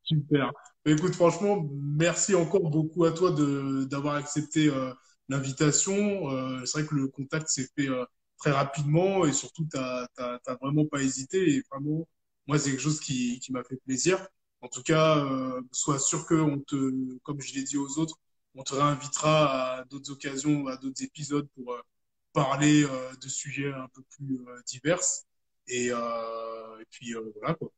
Super. Bah, écoute, franchement, merci encore beaucoup à toi d'avoir accepté l'invitation. C'est vrai que le contact s'est fait très rapidement et surtout, t'as vraiment pas hésité. Et vraiment, moi, c'est quelque chose qui m'a fait plaisir. En tout cas, sois sûr que comme je l'ai dit aux autres, on te réinvitera à d'autres occasions, à d'autres épisodes pour parler de sujets un peu plus divers. Et puis, voilà, quoi.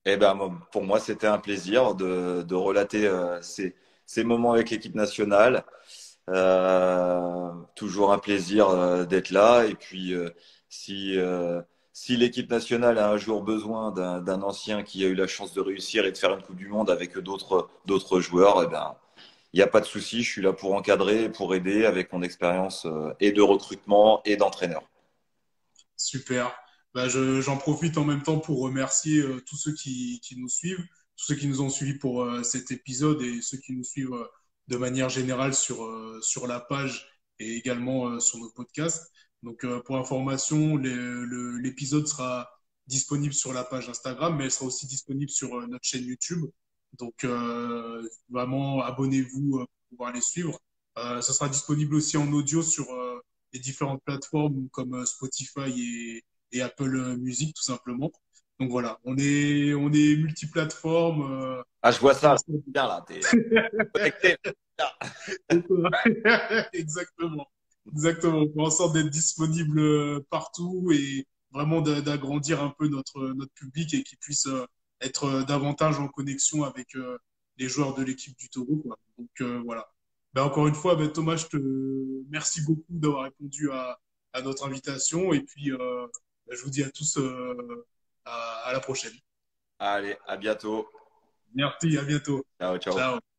Eh ben, pour moi, c'était un plaisir de relater ces moments avec l'équipe nationale. Toujours un plaisir d'être là. Et puis, si, euh, si l'équipe nationale a un jour besoin d'un ancien qui a eu la chance de réussir et de faire une Coupe du Monde avec d'autres joueurs, eh ben, il n'y a pas de souci. Je suis là pour encadrer et pour aider avec mon expérience et de recrutement et d'entraîneur. Super. Bah, j'en profite en même temps pour remercier tous ceux qui nous suivent, tous ceux qui nous ont suivis pour cet épisode et ceux qui nous suivent de manière générale sur la page et également sur nos podcasts. Donc, pour information, l'épisode sera disponible sur la page Instagram, mais elle sera aussi disponible sur notre chaîne YouTube. Donc, vraiment, abonnez-vous pour pouvoir les suivre. Ça sera disponible aussi en audio sur les différentes plateformes comme Spotify et Apple Music, tout simplement. Donc voilà, on est multiplateforme. Ah, je vois On fait en ça. sorte Bien là, t'es connecté. Exactement. Exactement. On fait en sorte d'être disponible partout et vraiment d'agrandir un peu notre public et qu'il puisse être davantage en connexion avec les joueurs de l'équipe du Taureau, quoi. Donc voilà. Ben, encore une fois, ben, Thomas, je te merci beaucoup d'avoir répondu à notre invitation et puis ben, je vous dis à tous à la prochaine. Allez, à bientôt. Merci, à bientôt. Ciao, ciao. Ciao.